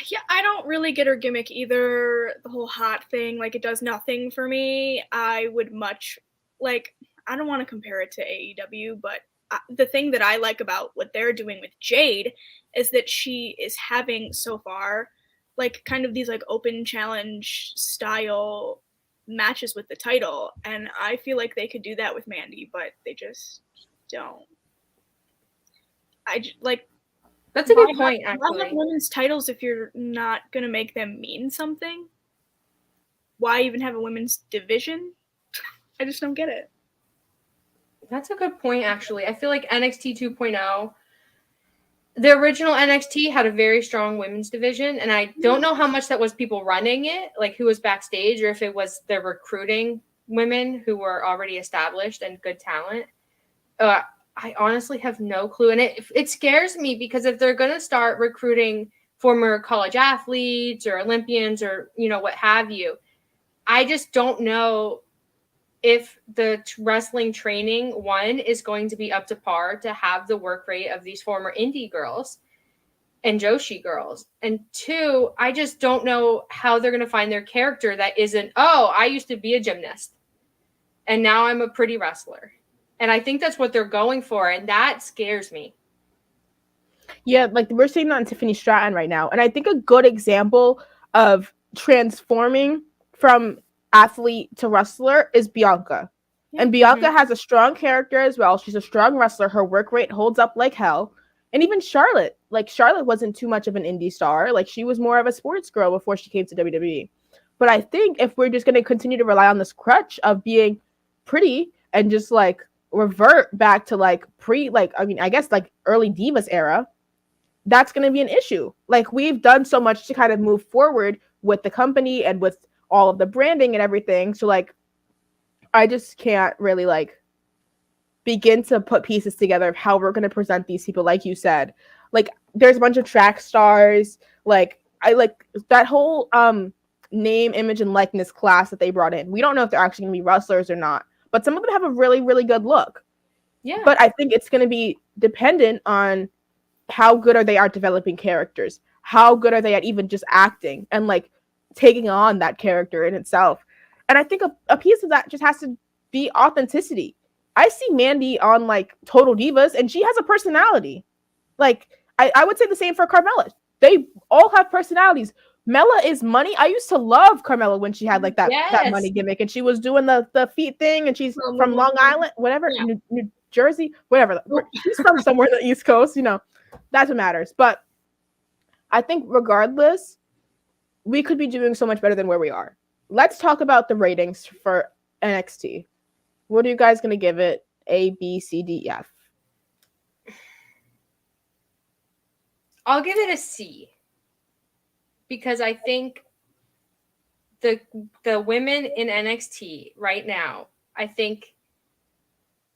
Yeah, I don't really get her gimmick either. The whole hot thing, like, it does nothing for me. I would much, like, I don't want to compare it to AEW, but the thing that I like about what they're doing with Jade is that she is having so far, like, kind of these, like, open challenge style matches with the title. And I feel like they could do that with Mandy, but they just don't. that's a good point, actually. Why have women's titles if you're not going to make them mean something? Why even have a women's division? I just don't get it. That's a good point, actually. I feel like NXT 2.0, the original NXT had a very strong women's division, and I don't know how much that was people running it, like who was backstage, or if it was the recruiting women who were already established and good talent. I honestly have no clue, and it scares me because if they're going to start recruiting former college athletes or Olympians or what have you, I just don't know if the wrestling training, one, is going to be up to par to have the work rate of these former indie girls and Joshi girls. And two, I just don't know how they're going to find their character that isn't, oh, I used to be a gymnast and now I'm a pretty wrestler. And I think that's what they're going for, and that scares me. Yeah, like we're seeing that on Tiffany Stratton right now. And I think a good example of transforming from athlete to wrestler is Bianca. Yeah. And Bianca has a strong character as well. She's a strong wrestler. Her work rate holds up like hell. And even Charlotte. Like, Charlotte wasn't too much of an indie star. Like, she was more of a sports girl before she came to WWE. But I think if we're just going to continue to rely on this crutch of being pretty and just, like, revert back to, like, I guess, like, early Divas era, that's going to be an issue. Like, we've done so much to kind of move forward with the company and with all of the branding and everything. So, like, I just can't really, like, begin to put pieces together of how we're going to present these people. Like you said, like, there's a bunch of track stars. Like, I like that whole name, image, and likeness class that they brought in. We don't know if they're actually going to be wrestlers or not, but some of them have a really, really good look. Yeah. But I think it's going to be dependent on how good are they at developing characters, how good are they at even just acting and, like, taking on that character in itself. And I think a piece of that just has to be authenticity. I see Mandy on, like, Total Divas, and she has a personality. Like, I would say the same for Carmella. They all have personalities. Mella is money. I used to love Carmella when she had, like, that money gimmick, and she was doing the feet thing, and she's from Long Island, whatever, yeah. New Jersey, whatever. She's from somewhere on the East Coast, that's what matters. But I think regardless, we could be doing so much better than where we are. Let's talk about the ratings for NXT. What are you guys going to give it? A, B, C, D, F? I'll give it a C. Because I think the women in NXT right now, I think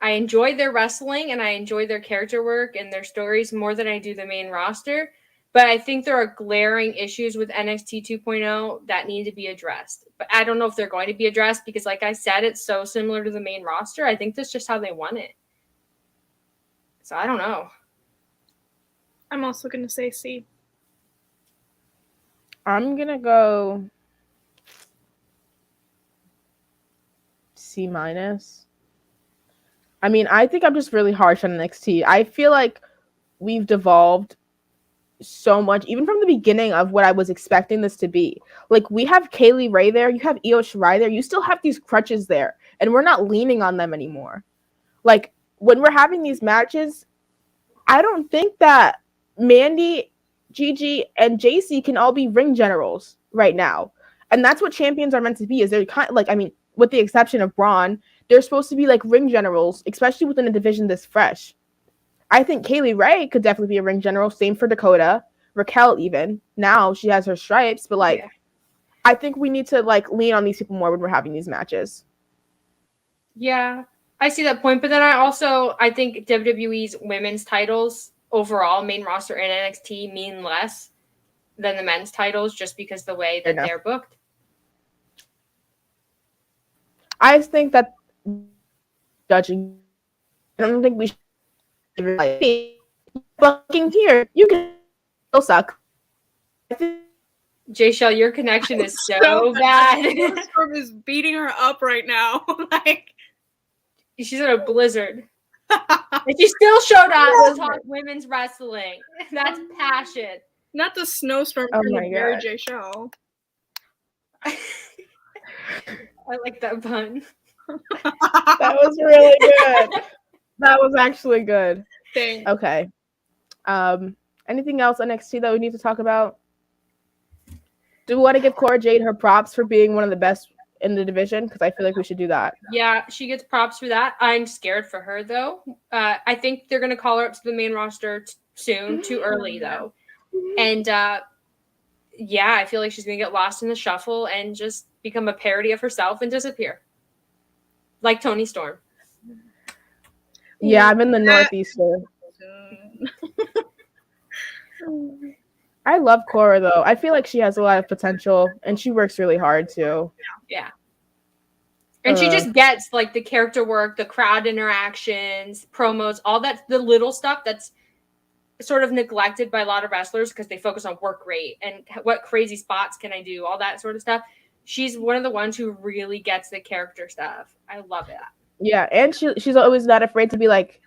I enjoy their wrestling and I enjoy their character work and their stories more than I do the main roster. But I think there are glaring issues with NXT 2.0 that need to be addressed. But I don't know if they're going to be addressed because, like I said, it's so similar to the main roster. I think that's just how they want it. So I don't know. I'm also going to say C. I'm going to go C minus. I mean, I think I'm just really harsh on NXT. I feel like we've devolved so much, even from the beginning of what I was expecting this to be. Like, we have Kaylee Ray there, you have Io Shirai there, you still have these crutches there, and we're not leaning on them anymore. Like, when we're having these matches, I don't think that Mandy, Gigi, and JC can all be ring generals right now. And that's what champions are meant to be, is they're kind of like, I mean, with the exception of Braun, they're supposed to be like ring generals, especially within a division this fresh. I think Kaylee Ray could definitely be a ring general. Same for Dakota. Raquel even. Now she has her stripes. But, like, I think we need to, like, lean on these people more when we're having these matches. Yeah, I see that point. But then I think WWE's women's titles overall, main roster and NXT, mean less than the men's titles just because the way that they're booked. I think that judging, I don't think we should like booking here. You can still suck. Jaychele, your connection is so bad. Storm is beating her up right now. Like, she's in a blizzard. And she still showed up to talk women's wrestling. That's passion. Not the snowstorm from the Mary J show. I like that pun. That was really good. That was actually good. Thanks. Okay. Anything else NXT that we need to talk about? Do we want to give Cora Jade her props for being one of the best in the division? Because I feel like we should do that. Yeah, she gets props for that. I'm scared for her, though. I think they're going to call her up to the main roster soon. Too early, though. And yeah, I feel like she's going to get lost in the shuffle and just become a parody of herself and disappear. Like Toni Storm. Yeah, I'm in the Northeastern. I love Cora, though. I feel like she has a lot of potential, and she works really hard, too. Yeah. And she just gets, like, the character work, the crowd interactions, promos, all that, the little stuff that's sort of neglected by a lot of wrestlers because they focus on work rate and what crazy spots can I do, all that sort of stuff. She's one of the ones who really gets the character stuff. I love it. Yeah, and she's always not afraid to be like,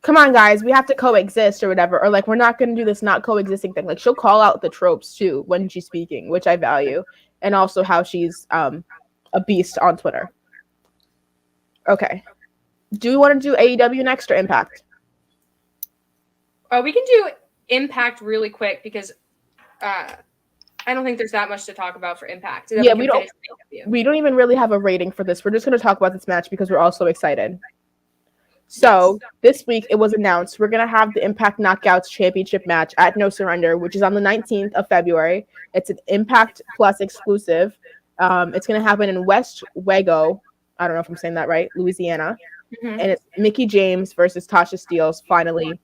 come on, guys, we have to coexist or whatever. Or, like, we're not going to do this not coexisting thing. Like, she'll call out the tropes, too, when she's speaking, which I value. And also how she's a beast on Twitter. Okay. Do we want to do AEW next or Impact? We can do Impact really quick because I don't think there's that much to talk about for Impact. Yeah, we don't even really have a rating for this. We're just going to talk about this match because we're all so excited. So this week it was announced we're going to have the Impact Knockouts Championship match at No Surrender, which is on the 19th of February. It's an Impact Plus exclusive. It's going to happen in West Wego. I don't know if I'm saying that right, Louisiana. Mm-hmm. And it's Mickie James versus Tasha Steelz. Finally,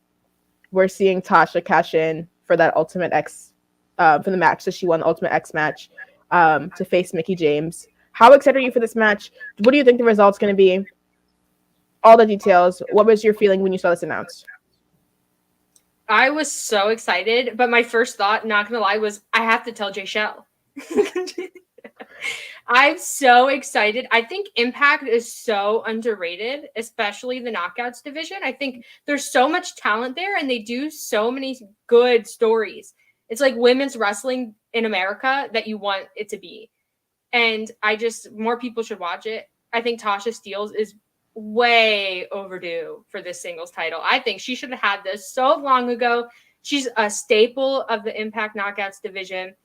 we're seeing Tasha cash in for that Ultimate X, for the match. So she won the Ultimate X match to face Mickie James. How excited are you for this match? What do you think the result's going to be? All the details. What was your feeling when you saw this announced? I was so excited, but my first thought, not going to lie, was I have to tell Jaychele. I'm so excited. I think Impact is so underrated, especially the Knockouts division. I think there's so much talent there, and they do so many good stories. It's like women's wrestling in America that you want it to be. And more people should watch it. I think Tasha Steelz is way overdue for this singles title. I think she should have had this so long ago. She's a staple of the Impact Knockouts division.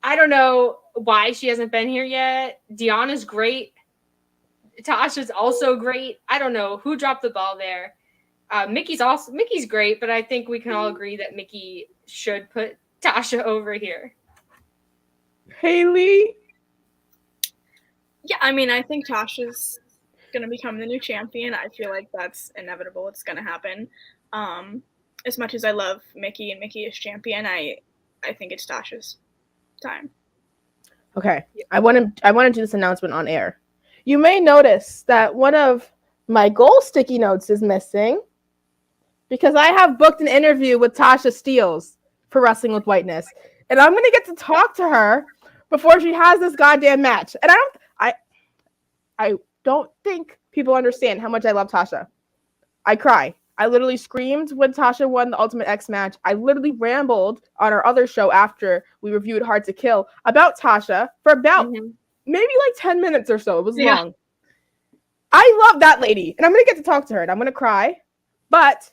I don't know why she hasn't been here yet. Deanna's great. Tasha's also great. I don't know who dropped the ball there. Mickey's great, but I think we can all agree that Mickie should put Tasha over here. Haley? Yeah, I mean, I think Tasha's going to become the new champion. I feel like that's inevitable. It's going to happen. As much as I love Mickie and Mickie as champion, I think it's Tasha's time. Okay. I want to do this announcement on air. You may notice that one of my goal sticky notes is missing because I have booked an interview with Tasha Steelz for Wrestling with Whiteness, and I'm going to get to talk to her before she has this goddamn match. And I don't think people understand how much I love Tasha. I cry. I literally screamed when Tasha won the Ultimate X match. I literally rambled on our other show after we reviewed Hard to Kill about Tasha for about maybe like 10 minutes or so. It was long. I love that lady, and I'm going to get to talk to her, and I'm going to cry. But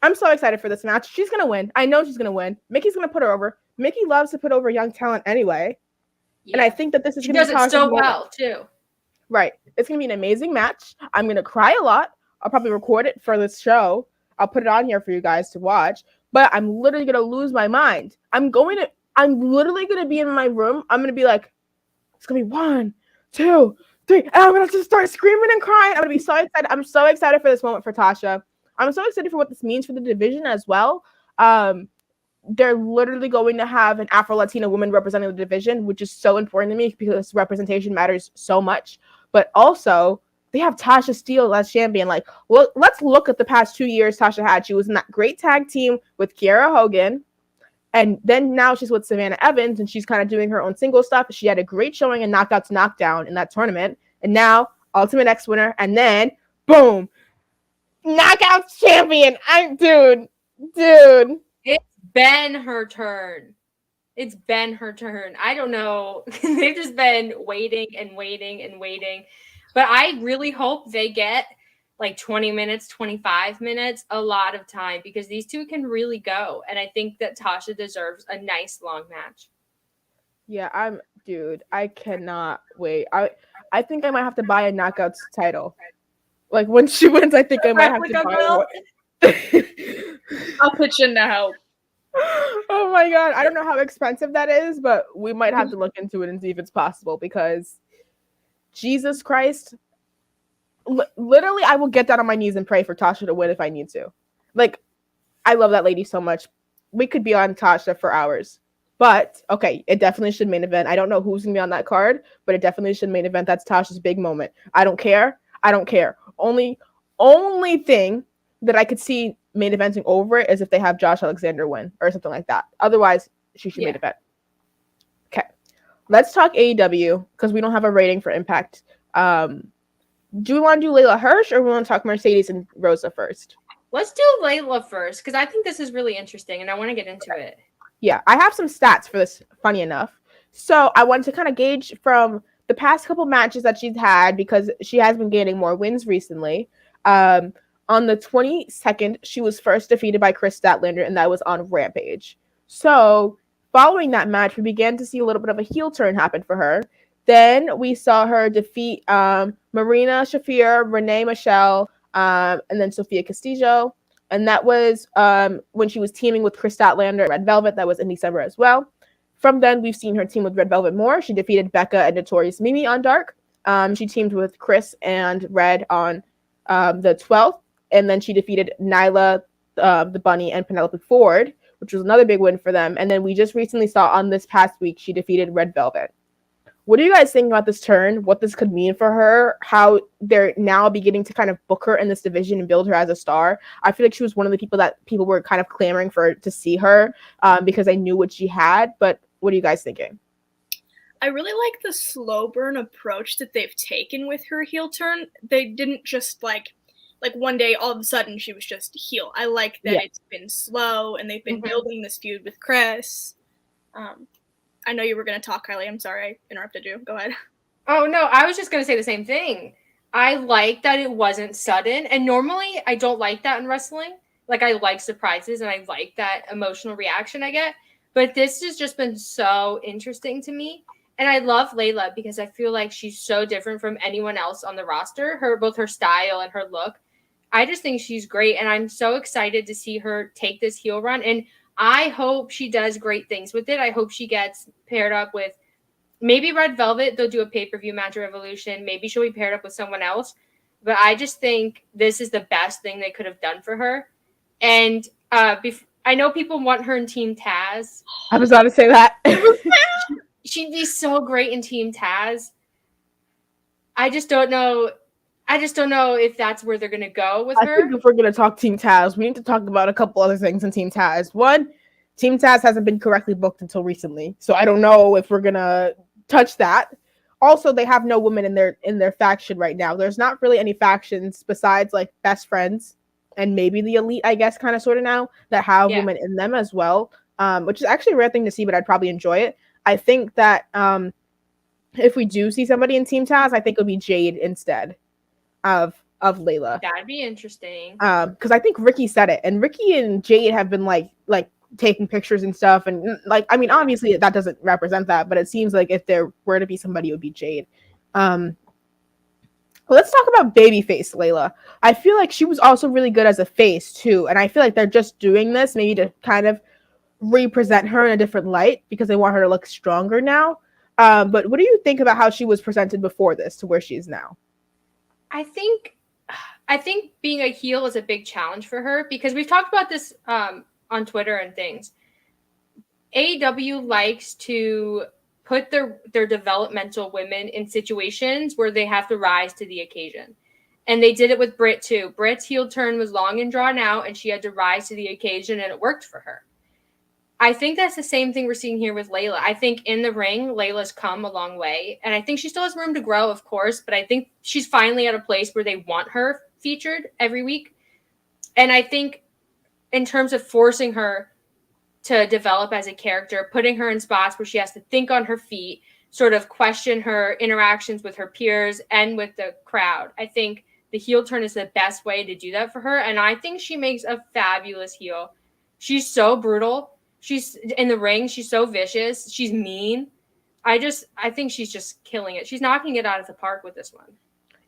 I'm so excited for this match. She's going to win. I know she's going to win. Mickey's going to put her over. Mickie loves to put over young talent anyway. Yeah. And I think that this is going to be Tasha's so well, too. Right. It's going to be an amazing match. I'm going to cry a lot. I'll probably record it for this show. I'll put it on here for you guys to watch. But I'm literally going to lose my mind. I'm literally going to be in my room. I'm going to be like, it's going to be 1, 2, 3. And I'm going to just start screaming and crying. I'm going to be so excited. I'm so excited for this moment for Tasha. I'm so excited for what this means for the division as well. They're literally going to have an Afro-Latina woman representing the division, which is so important to me because representation matters so much. But also, they have Tasha Steelz as champion. Like, well, let's look at the past 2 years Tasha had. She was in that great tag team with Kiera Hogan. And then now she's with Savannah Evans, and she's kind of doing her own single stuff. She had a great showing in Knockouts Knockdown in that tournament. And now, Ultimate X winner. And then, boom, Knockouts champion. Dude. It's been her turn. I don't know. They've just been waiting and waiting and waiting. But I really hope they get like 20 minutes, 25 minutes, a lot of time, because these two can really go. And I think that Tasha deserves a nice long match. Yeah, dude, I cannot wait. I think I might have to buy a Knockouts title. Like when she wins, I think I might have to Replica buy belt. one. I'll pitch in to help. Oh my god, I don't know how expensive that is, but we might have to look into it and see if it's possible because Jesus Christ, literally, I will get down on my knees and pray for Tasha to win if I need to. Like, I love that lady so much. We could be on Tasha for hours. But okay, it definitely should main event. I don't know who's gonna be on that card, but it definitely should main event. That's Tasha's big moment. I don't care. I don't care. Only thing that I could see main eventing over it is if they have Josh Alexander win or something like that. Otherwise, she should main event. Okay, let's talk AEW because we don't have a rating for Impact. Do we want to do Leyla Hirsch or we want to talk Mercedes and Rosa first? Let's do Leyla first because I think this is really interesting and I want to get into it. Yeah, I have some stats for this, funny enough. So I wanted to kind of gauge from the past couple matches that she's had because she has been gaining more wins recently. On the 22nd, she was first defeated by Kris Statlander, and that was on Rampage. So following that match, we began to see a little bit of a heel turn happen for her. Then we saw her defeat Marina Shafir, Renee Michelle, and then Sophia Castillo. And that was when she was teaming with Kris Statlander at Red Velvet. That was in December as well. From then, we've seen her team with Red Velvet more. She defeated Becca and Notorious Mimi on Dark. She teamed with Kris and Red on the 12th. And then she defeated Nyla, the Bunny, and Penelope Ford, which was another big win for them. And then we just recently saw on this past week, she defeated Red Velvet. What do you guys think about this turn? What this could mean for her? How they're now beginning to kind of book her in this division and build her as a star? I feel like she was one of the people that people were kind of clamoring for to see her because I knew what she had. But what are you guys thinking? I really like the slow burn approach that they've taken with her heel turn. They didn't just like one day all of a sudden she was just heel. I like that It's been slow and they've been building this feud with Kris. I know you were going to talk, Kylie. I'm sorry I interrupted you. Go ahead. Oh, no. I was just going to say the same thing. I like that it wasn't sudden. And normally I don't like that in wrestling. Like, I like surprises and I like that emotional reaction I get. But this has just been so interesting to me. And I love Leyla because I feel like she's so different from anyone else on the roster. Both her style and her look. I just think she's great. And I'm so excited to see her take this heel run. And I hope she does great things with it. I hope she gets paired up with maybe Red Velvet. They'll do a pay-per-view match at Revolution. Maybe she'll be paired up with someone else. But I just think this is the best thing they could have done for her. And I know people want her in Team Taz. I was about to say that. She'd be so great in Team Taz. I just don't know if that's where they're going to go with her. I think if we're going to talk Team Taz, we need to talk about a couple other things in Team Taz. One, Team Taz hasn't been correctly booked until recently, so I don't know if we're going to touch that. Also, they have no women in their faction right now. There's not really any factions besides like Best Friends and maybe the Elite, I guess, kind of sort of now that have women in them as well, which is actually a rare thing to see, but I'd probably enjoy it. I think that if we do see somebody in Team Taz, I think it'll be Jade instead of Leyla. That'd be interesting. Because I think Ricky said it, and Ricky and Jade have been like taking pictures and stuff, and like I mean, obviously that doesn't represent that, but it seems like if there were to be somebody, it would be Jade. Let's talk about babyface Leyla. I feel like she was also really good as a face too, and I feel like they're just doing this maybe to kind of represent her in a different light because they want her to look stronger now. But what do you think about how she was presented before this to where she is now? I think being a heel is a big challenge for her because we've talked about this on Twitter and things. AEW likes to put their developmental women in situations where they have to rise to the occasion. And they did it with Britt too. Britt's heel turn was long and drawn out and she had to rise to the occasion and it worked for her. I think that's the same thing we're seeing here with Leyla. I think in the ring, Layla's come a long way. And I think she still has room to grow, of course. But I think she's finally at a place where they want her featured every week. And I think in terms of forcing her to develop as a character, putting her in spots where she has to think on her feet, sort of question her interactions with her peers and with the crowd. I think the heel turn is the best way to do that for her. And I think she makes a fabulous heel. She's so brutal. She's in the ring. She's so vicious. She's mean. I think she's just killing it. She's knocking it out of the park with this one.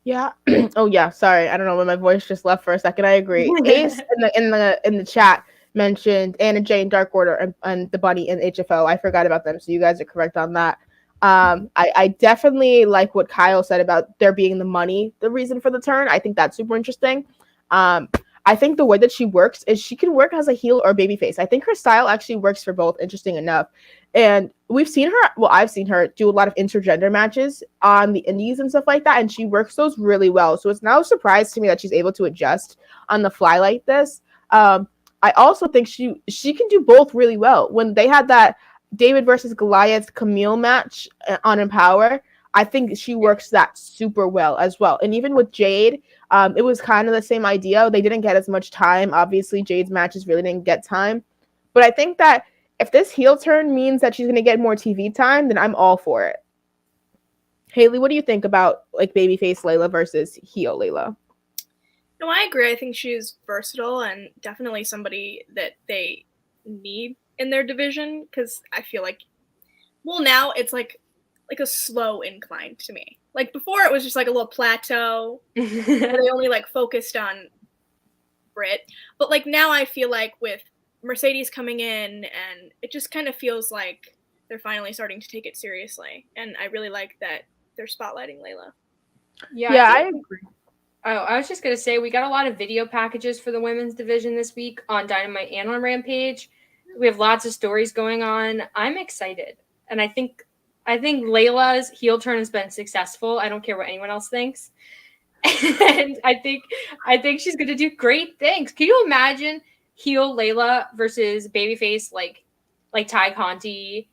Yeah. Oh yeah. Sorry, I don't know when my voice just left for a second. I agree. Ace in the chat mentioned Anna Jane, Dark Order, and the Bunny in HFO. I forgot about them, so you guys are correct on that. I definitely like what Kyle said about there being the money, the reason for the turn. I think that's super interesting. Um, I think the way that she works is she can work as a heel or babyface. I think her style actually works for both, interesting enough. And we've seen her, well, I've seen her do a lot of intergender matches on the indies and stuff like that, and she works those really well. So it's now a surprise to me that she's able to adjust on the fly like this. I also think she can do both really well. When they had that David versus Goliath Camille match on Empower, I think she works that super well as well. And even with Jade, it was kind of the same idea. They didn't get as much time. Obviously, Jade's matches really didn't get time. But I think that if this heel turn means that she's going to get more TV time, then I'm all for it. Haley, what do you think about like babyface Leyla versus heel Leyla? No, I agree. I think she's versatile and definitely somebody that they need in their division because I feel like, well, now it's like a slow incline to me. Like before, it was just like a little plateau where they only like focused on Brit, but like now I feel like with Mercedes coming in, and it just kind of feels like they're finally starting to take it seriously, and I really like that they're spotlighting Leyla. Yeah, I agree. Oh, I was just going to say, we got a lot of video packages for the women's division this week on Dynamite and on Rampage. We have lots of stories going on. I'm excited. And I think Layla's heel turn has been successful. I don't care what anyone else thinks. And I think she's going to do great things. Can you imagine heel Leyla versus babyface like Ty Conti?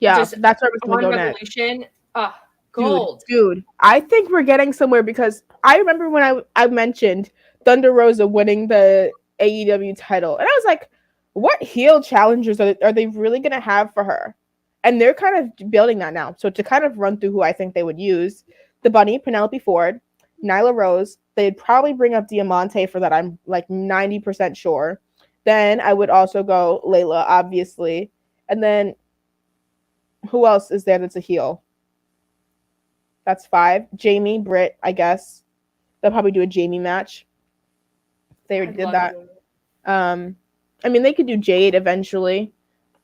Yeah, that's where I was going to go Revolution. Next. Gold. Dude, I think we're getting somewhere because I remember when I mentioned Thunder Rosa winning the AEW title, and I was like, what heel challengers are they really going to have for her? And they're kind of building that now. So to kind of run through who I think they would use, the Bunny, Penelope Ford, Nyla Rose, they'd probably bring up Diamante for that, I'm like 90% sure. Then I would also go Leyla, obviously. And then who else is there that's a heel? That's 5. Jamie, Britt, I guess. They'll probably do a Jamie match. They already did that. I mean, they could do Jade eventually.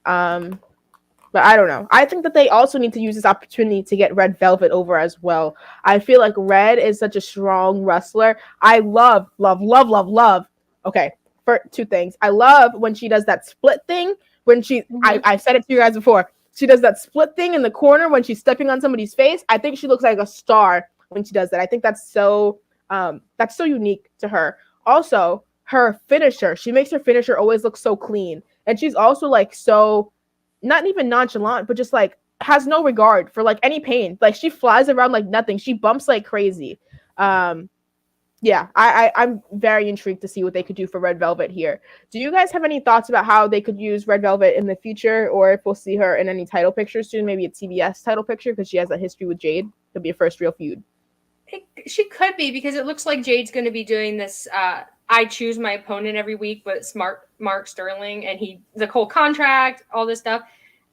But I don't know. I think that they also need to use this opportunity to get Red Velvet over as well. I feel like Red is such a strong wrestler. I love. Okay, for 2 things. I love when she does that split thing. When she, I've said it to you guys before. She does that split thing in the corner when she's stepping on somebody's face. I think she looks like a star when she does that. I think that's so unique to her. Also, her finisher. She makes her finisher always look so clean. And she's also like so not even nonchalant, but just like has no regard for like any pain. Like she flies around like nothing. She bumps like crazy. Yeah, I'm very intrigued to see what they could do for Red Velvet here. Do you guys have any thoughts about how they could use Red Velvet in the future, or if we'll see her in any title pictures soon? Maybe a TBS title picture because she has a history with Jade. It'll be a first real feud. She could be, because it looks like Jade's going to be doing this. I choose my opponent every week, but it's Mark Sterling, and the whole contract, all this stuff.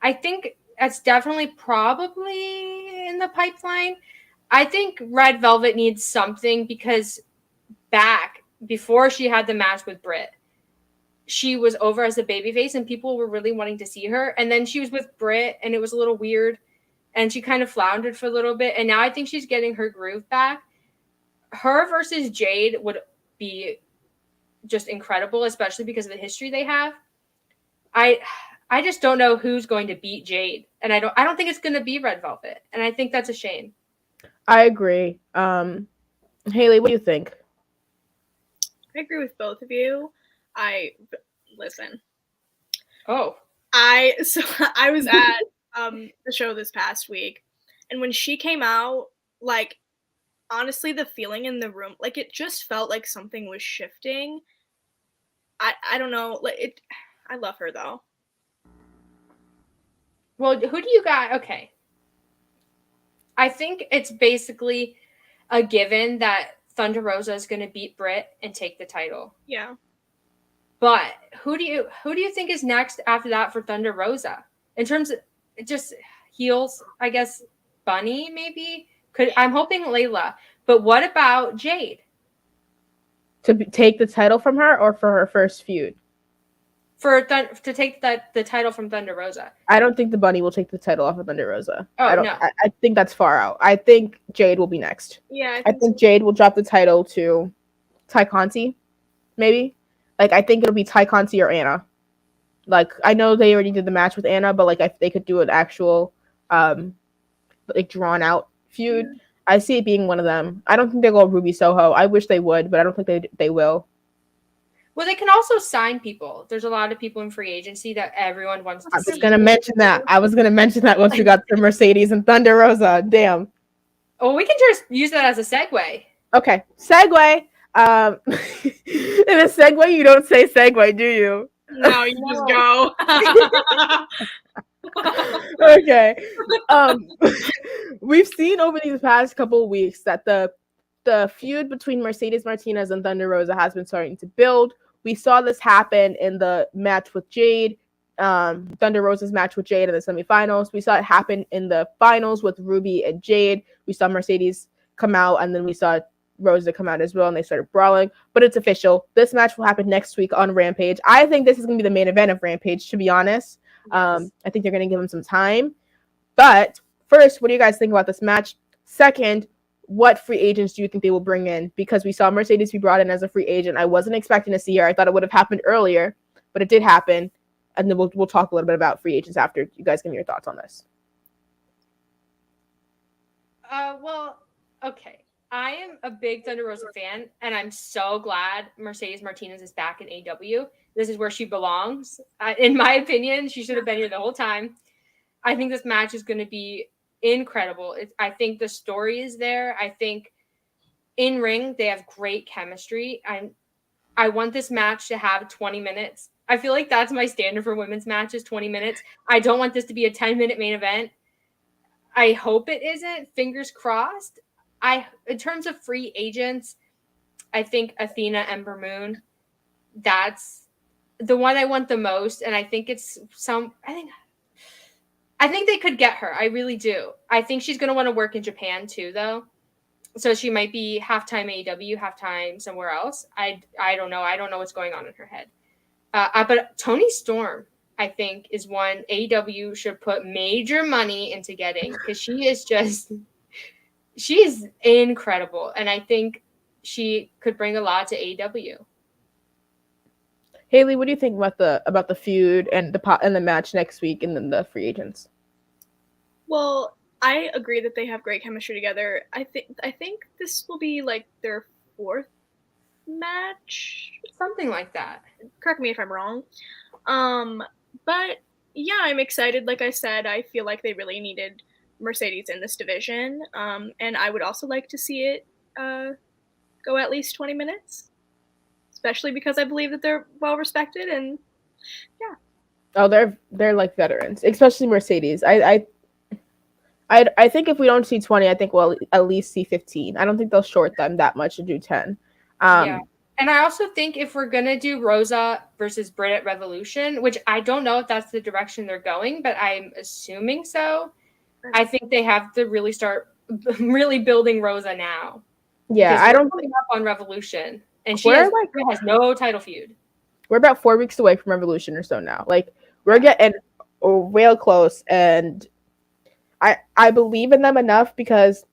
I think that's definitely probably in the pipeline. I think Red Velvet needs something because back before she had the match with Britt, she was over as a babyface and people were really wanting to see her. And then she was with Britt and it was a little weird and she kind of floundered for a little bit. And now I think she's getting her groove back. Her versus Jade would be just incredible, especially because of the history they have. I just don't know who's going to beat Jade. And I don't think it's going to be Red Velvet. And I think that's a shame. I agree. Haley, what do you think? I agree with both of you. Listen. Oh. I was at the show this past week, and when she came out, like, honestly, the feeling in the room, like, it just felt like something was shifting. I don't know, like, I love her though. Well, who do you got? Okay. I think it's basically a given that Thunder Rosa is going to beat Britt and take the title. Yeah. But who do you think is next after that for Thunder Rosa? In terms of just heels, I guess Bunny maybe. I'm hoping Leyla. But what about Jade? To take the title from her or for her first feud? To take the title from Thunder Rosa. I don't think the Bunny will take the title off of Thunder Rosa. Oh, no. I think that's far out. I think Jade will be next. Yeah, I think Jade will drop the title to Ty Conti, maybe. Like, I think it'll be Ty Conti or Anna. Like, I know they already did the match with Anna, but like, if they could do an actual, like, drawn out feud, I see it being one of them. I don't think they'll go Ruby Soho. I wish they would, but I don't think they will. Well, they can also sign people. There's a lot of people in free agency that everyone wants to see. I was going to mention that once we got to Mercedes and Thunder Rosa. Damn. Oh, we can just use that as a segue. Okay. Segue. In a segue, you don't say segue, do you? No, you just go. Okay. We've seen over these past couple of weeks that the feud between Mercedes Martinez and Thunder Rosa has been starting to build. We saw this happen in the match with Jade, Thunder Rosa's match with Jade in the semifinals. We saw it happen in the finals with Ruby and Jade. We saw Mercedes come out, and then we saw Rosa come out as well, and they started brawling. But it's official. This match will happen next week on Rampage. I think this is going to be the main event of Rampage, to be honest. Yes. I think they're going to give him some time. But first, what do you guys think about this match? Second, what free agents do you think they will bring in? Because we saw Mercedes be brought in as a free agent. I wasn't expecting to see her. I thought it would have happened earlier, but it did happen. And then we'll talk a little bit about free agents after you guys give me your thoughts on this. Well, okay. I am a big Thunder Rosa fan, and I'm so glad Mercedes Martinez is back in AEW. This is where she belongs. In my opinion, she should have been here the whole time. I think this match is going to be incredible. I think the story is there. I think in ring they have great chemistry. I want this match to have 20 minutes. I feel like that's my standard for women's matches, 20 minutes. I don't want this to be a 10-minute main event. I hope it isn't. Fingers crossed. In terms of free agents, I think Athena Ember Moon, that's the one I want the most. And I think I think they could get her. I really do. I think she's going to want to work in Japan too, though. So she might be half-time AEW, half-time somewhere else. I don't know. I don't know what's going on in her head. But Toni Storm, I think, is one AEW should put major money into getting, because she is incredible. And I think she could bring a lot to AEW. Haley, what do you think about the feud and the match next week, and then the free agents? Well, I agree that they have great chemistry together. I think this will be like their fourth match, something like that. Correct me if I'm wrong. But yeah, I'm excited. Like I said, I feel like they really needed Mercedes in this division, and I would also like to see it go at least 20 minutes, especially because I believe that they're well respected, and yeah. Oh, they're like veterans, especially Mercedes. I think if we don't see 20, I think we'll at least see 15. I don't think they'll short them that much to do 10. Yeah. And I also think if we're going to do Rosa versus Britt at Revolution, which I don't know if that's the direction they're going, but I'm assuming so, I think they have to really start building Rosa now. Yeah, I don't think up on Revolution, and she has no title feud. We're about 4 weeks away from Revolution or so now. Like, we're getting real close, and I believe in them enough, because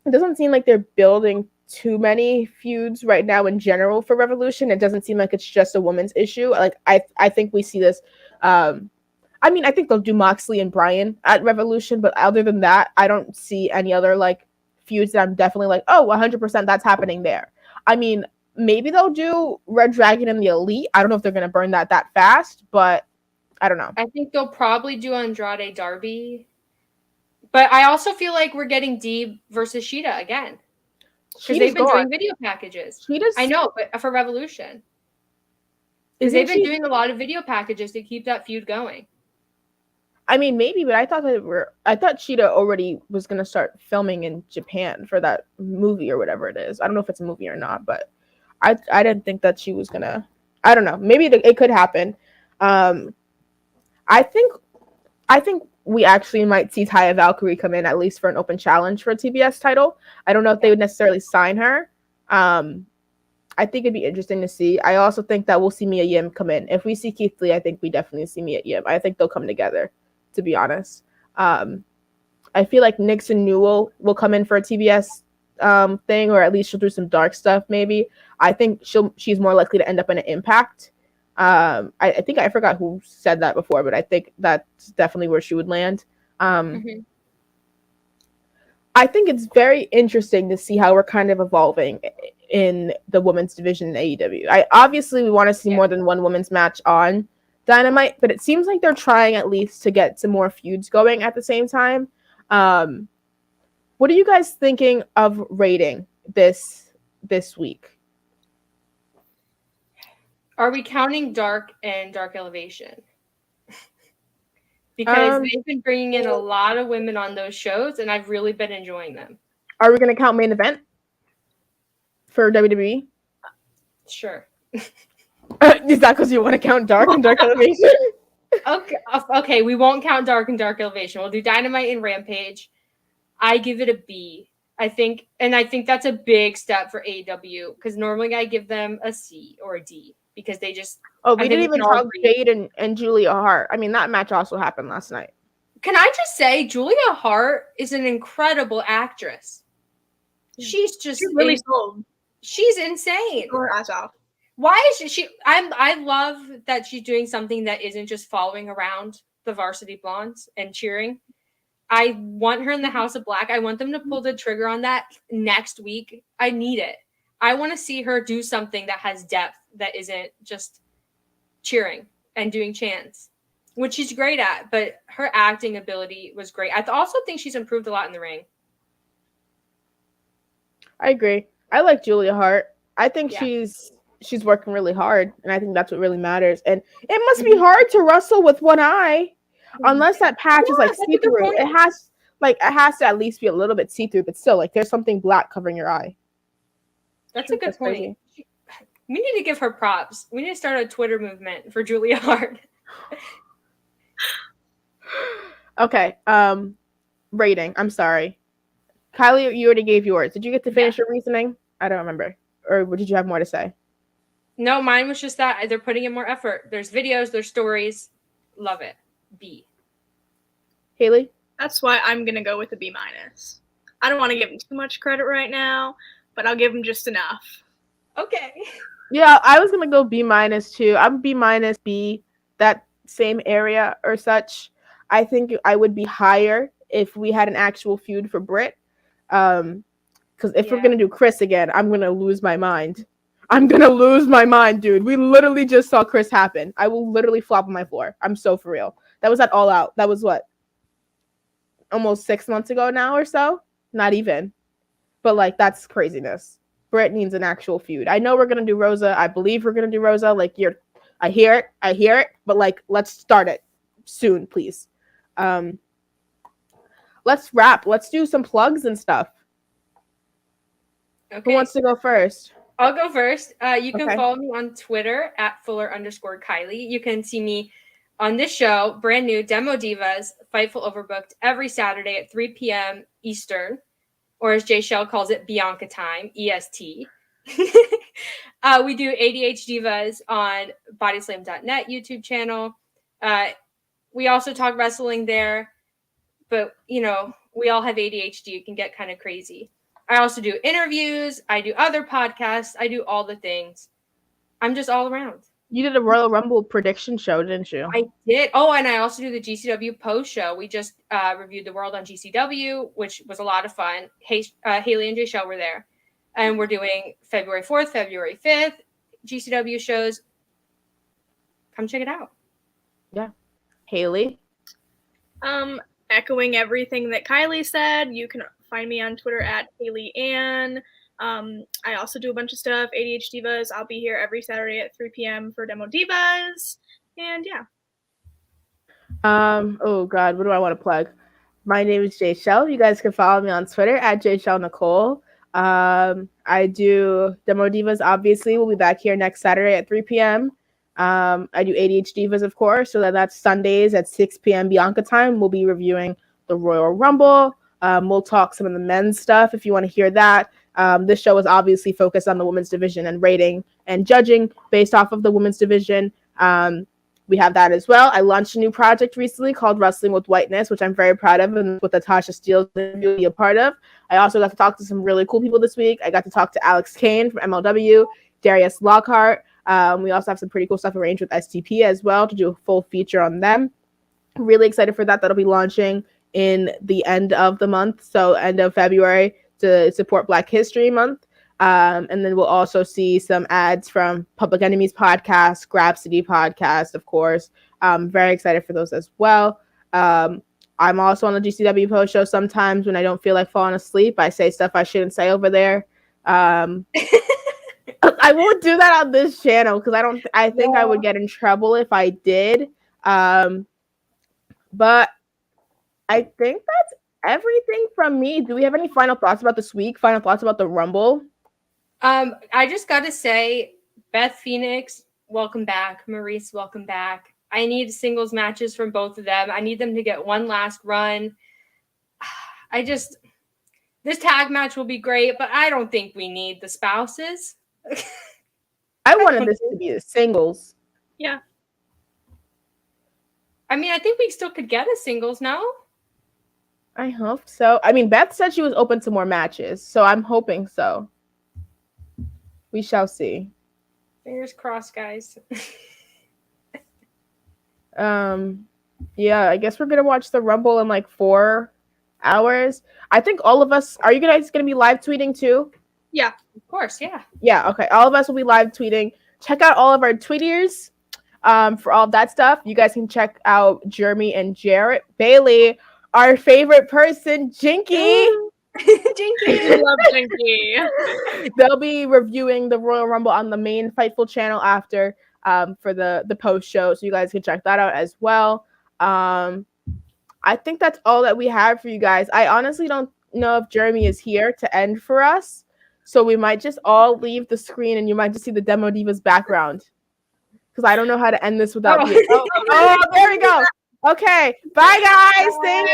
it doesn't seem like they're building too many feuds right now in general for Revolution. It doesn't seem like it's just a woman's issue. Like, I think we see this. I mean, I think they'll do Moxley and Bryan at Revolution, but other than that, I don't see any other like feuds that I'm definitely like, oh, 100% that's happening there. I mean, maybe they'll do Red Dragon and the Elite. I don't know if they're going to burn that fast, but I don't know. I think they'll probably do Andrade Darby. But I also feel like we're getting Deeb versus Sheeta again. Because they've been doing video packages. I know, but for Revolution. Because they've been doing a lot of video packages to keep that feud going. I mean, maybe, but I thought Sheeta already was going to start filming in Japan for that movie or whatever it is. I don't know if it's a movie or not, but I didn't think that she was going to, I don't know. Maybe it could happen. I think we actually might see Taya Valkyrie come in at least for an open challenge for a TBS title. I don't know if they would necessarily sign her. I think it'd be interesting to see. I also think that we'll see Mia Yim come in. If we see Keith Lee, I think we definitely see Mia Yim. I think they'll come together, to be honest. I feel like Nyx and Newell will come in for a TBS thing, or at least she'll do some dark stuff maybe. I think she's more likely to end up in an Impact. I think I forgot who said that before, but I think that's definitely where she would land. I think it's very interesting to see how we're kind of evolving in the women's division in AEW. Obviously we want to see more than one women's match on Dynamite, but it seems like they're trying at least to get some more feuds going at the same time. What are you guys thinking of rating this week? Are we counting Dark and Dark Elevation? Because they've been bringing in a lot of women on those shows, and I've really been enjoying them. Are we going to count main event for WWE? Sure. Is that because you want to count Dark and Dark Elevation? Okay, we won't count Dark and Dark Elevation. We'll do Dynamite and Rampage. I give it a B. I think that's a big step for AEW, because normally I give them a C or a D, because they just... Oh, we didn't even talk Jade and Julia Hart. I mean, that match also happened last night. Can I just say, Julia Hart is an incredible actress. She's really sold. She's insane. Her ass off. Why is she? I love that she's doing something that isn't just following around the Varsity Blondes and cheering. I want her in the House of Black. I want them to pull the trigger on that next week. I need it. I want to see her do something that has depth, that isn't just cheering and doing chants, which she's great at, but her acting ability was great. I also think she's improved a lot in the ring. I agree. I like Julia Hart. I think she's working really hard, and I think that's what really matters. And it must be hard to wrestle with one eye, unless that patch is like see-through. It has to at least be a little bit see-through, but still, like, there's something black covering your eye. That's a good point. We need to give her props. We need to start a Twitter movement for Julia Hart. Okay. Rating. I'm sorry. Kylie, you already gave yours. Did you get to finish your reasoning? I don't remember. Or did you have more to say? No, mine was just that they're putting in more effort. There's videos, there's stories. Love it. B. Haley? That's why I'm going to go with a B-. I don't want to give them too much credit right now, but I'll give them just enough. Okay. Yeah, I was going to go B- too. I'm B-, B, that same area or such. I think I would be higher if we had an actual feud for Britt. Because if we're going to do Chris again, I'm going to lose my mind. I'm going to lose my mind, dude. We literally just saw Chris happen. I will literally flop on my floor. I'm so for real. That was at All Out. That was what? Almost 6 months ago now or so? Not even. But, like, that's craziness. Britt needs an actual feud. I know we're going to do Rosa. I believe we're going to do Rosa. Like, I hear it. But, like, let's start it soon, please. Let's wrap. Let's do some plugs and stuff. Okay. Who wants to go first? I'll go first. You can follow me on Twitter at @Fuller_Kylie. You can see me on this show, brand new, Demo Divas, Fightful Overbooked, every Saturday at 3 p.m. Eastern, or as Jaychele calls it, Bianca time, EST. We do ADH Divas on bodyslam.net YouTube channel. We also talk wrestling there, but, you know, we all have ADHD. It can get kind of crazy. I also do interviews. I do other podcasts. I do all the things. I'm just all around. You did a Royal Rumble prediction show, didn't you? I did. Oh, and I also do the GCW post show. We just reviewed the World on GCW, which was a lot of fun. Haley and Jaychele were there. And we're doing February 4th, February 5th GCW shows. Come check it out. Yeah. Haley? Echoing everything that Kylie said, you can find me on Twitter at HaleyAnn. I also do a bunch of stuff, ADH Divas. I'll be here every Saturday at 3 p.m. for Demo Divas. And yeah. Oh God, what do I want to plug? My name is Jaychele. You guys can follow me on Twitter at Jaychele Nicole. I do Demo Divas, obviously. We'll be back here next Saturday at 3 p.m. I do ADHD Divas, of course, so that's Sundays at 6 p.m. Bianca time. We'll be reviewing the Royal Rumble. We'll talk some of the men's stuff if you want to hear that. This show is obviously focused on the women's division and rating and judging based off of the women's division. We have that as well. I launched a new project recently called Wrestling with Whiteness, which I'm very proud of, and with Natasha Steele to be a part of. I also got to talk to some really cool people this week. I got to talk to Alex Kane from MLW, Darius Lockhart. We also have some pretty cool stuff arranged with STP as well to do a full feature on them. Really excited for that. That'll be launching in the end of the month, so end of February, to support Black History Month. And then we'll also see some ads from Public Enemy's podcast, Grapsity podcast, of course. Very excited for those as well. I'm also on the GCW post show sometimes when I don't feel like falling asleep. I say stuff I shouldn't say over there. I won't do that on this channel because I think I would get in trouble if I did. But I think that's everything from me. Do we have any final thoughts about this week? Final thoughts about the Rumble? I just got to say, Beth Phoenix, welcome back. Maurice, welcome back. I need singles matches from both of them. I need them to get one last run. This tag match will be great, but I don't think we need the spouses. I wanted this to be the singles. Yeah. I mean, I think we still could get a singles now. I hope so. I mean, Beth said she was open to more matches, so I'm hoping so. We shall see. Fingers crossed, guys. Yeah, I guess we're gonna watch the Rumble in like 4 hours. I think all of us. Are you guys gonna be live tweeting too? Yeah, of course. Yeah. Yeah. Okay. All of us will be live tweeting. Check out all of our tweeters. For all of that stuff, you guys can check out Jeremy and Jarrett. Bailey, our favorite person, Jinky. Jinky. I love Jinky. They'll be reviewing the Royal Rumble on the main Fightful channel after for the post show, so you guys can check that out as well. I think that's all that we have for you guys. I honestly don't know if Jeremy is here to end for us, so we might just all leave the screen and you might just see the Demo Divas background because I don't know how to end this without. Oh, there we go. Okay, bye guys. Thank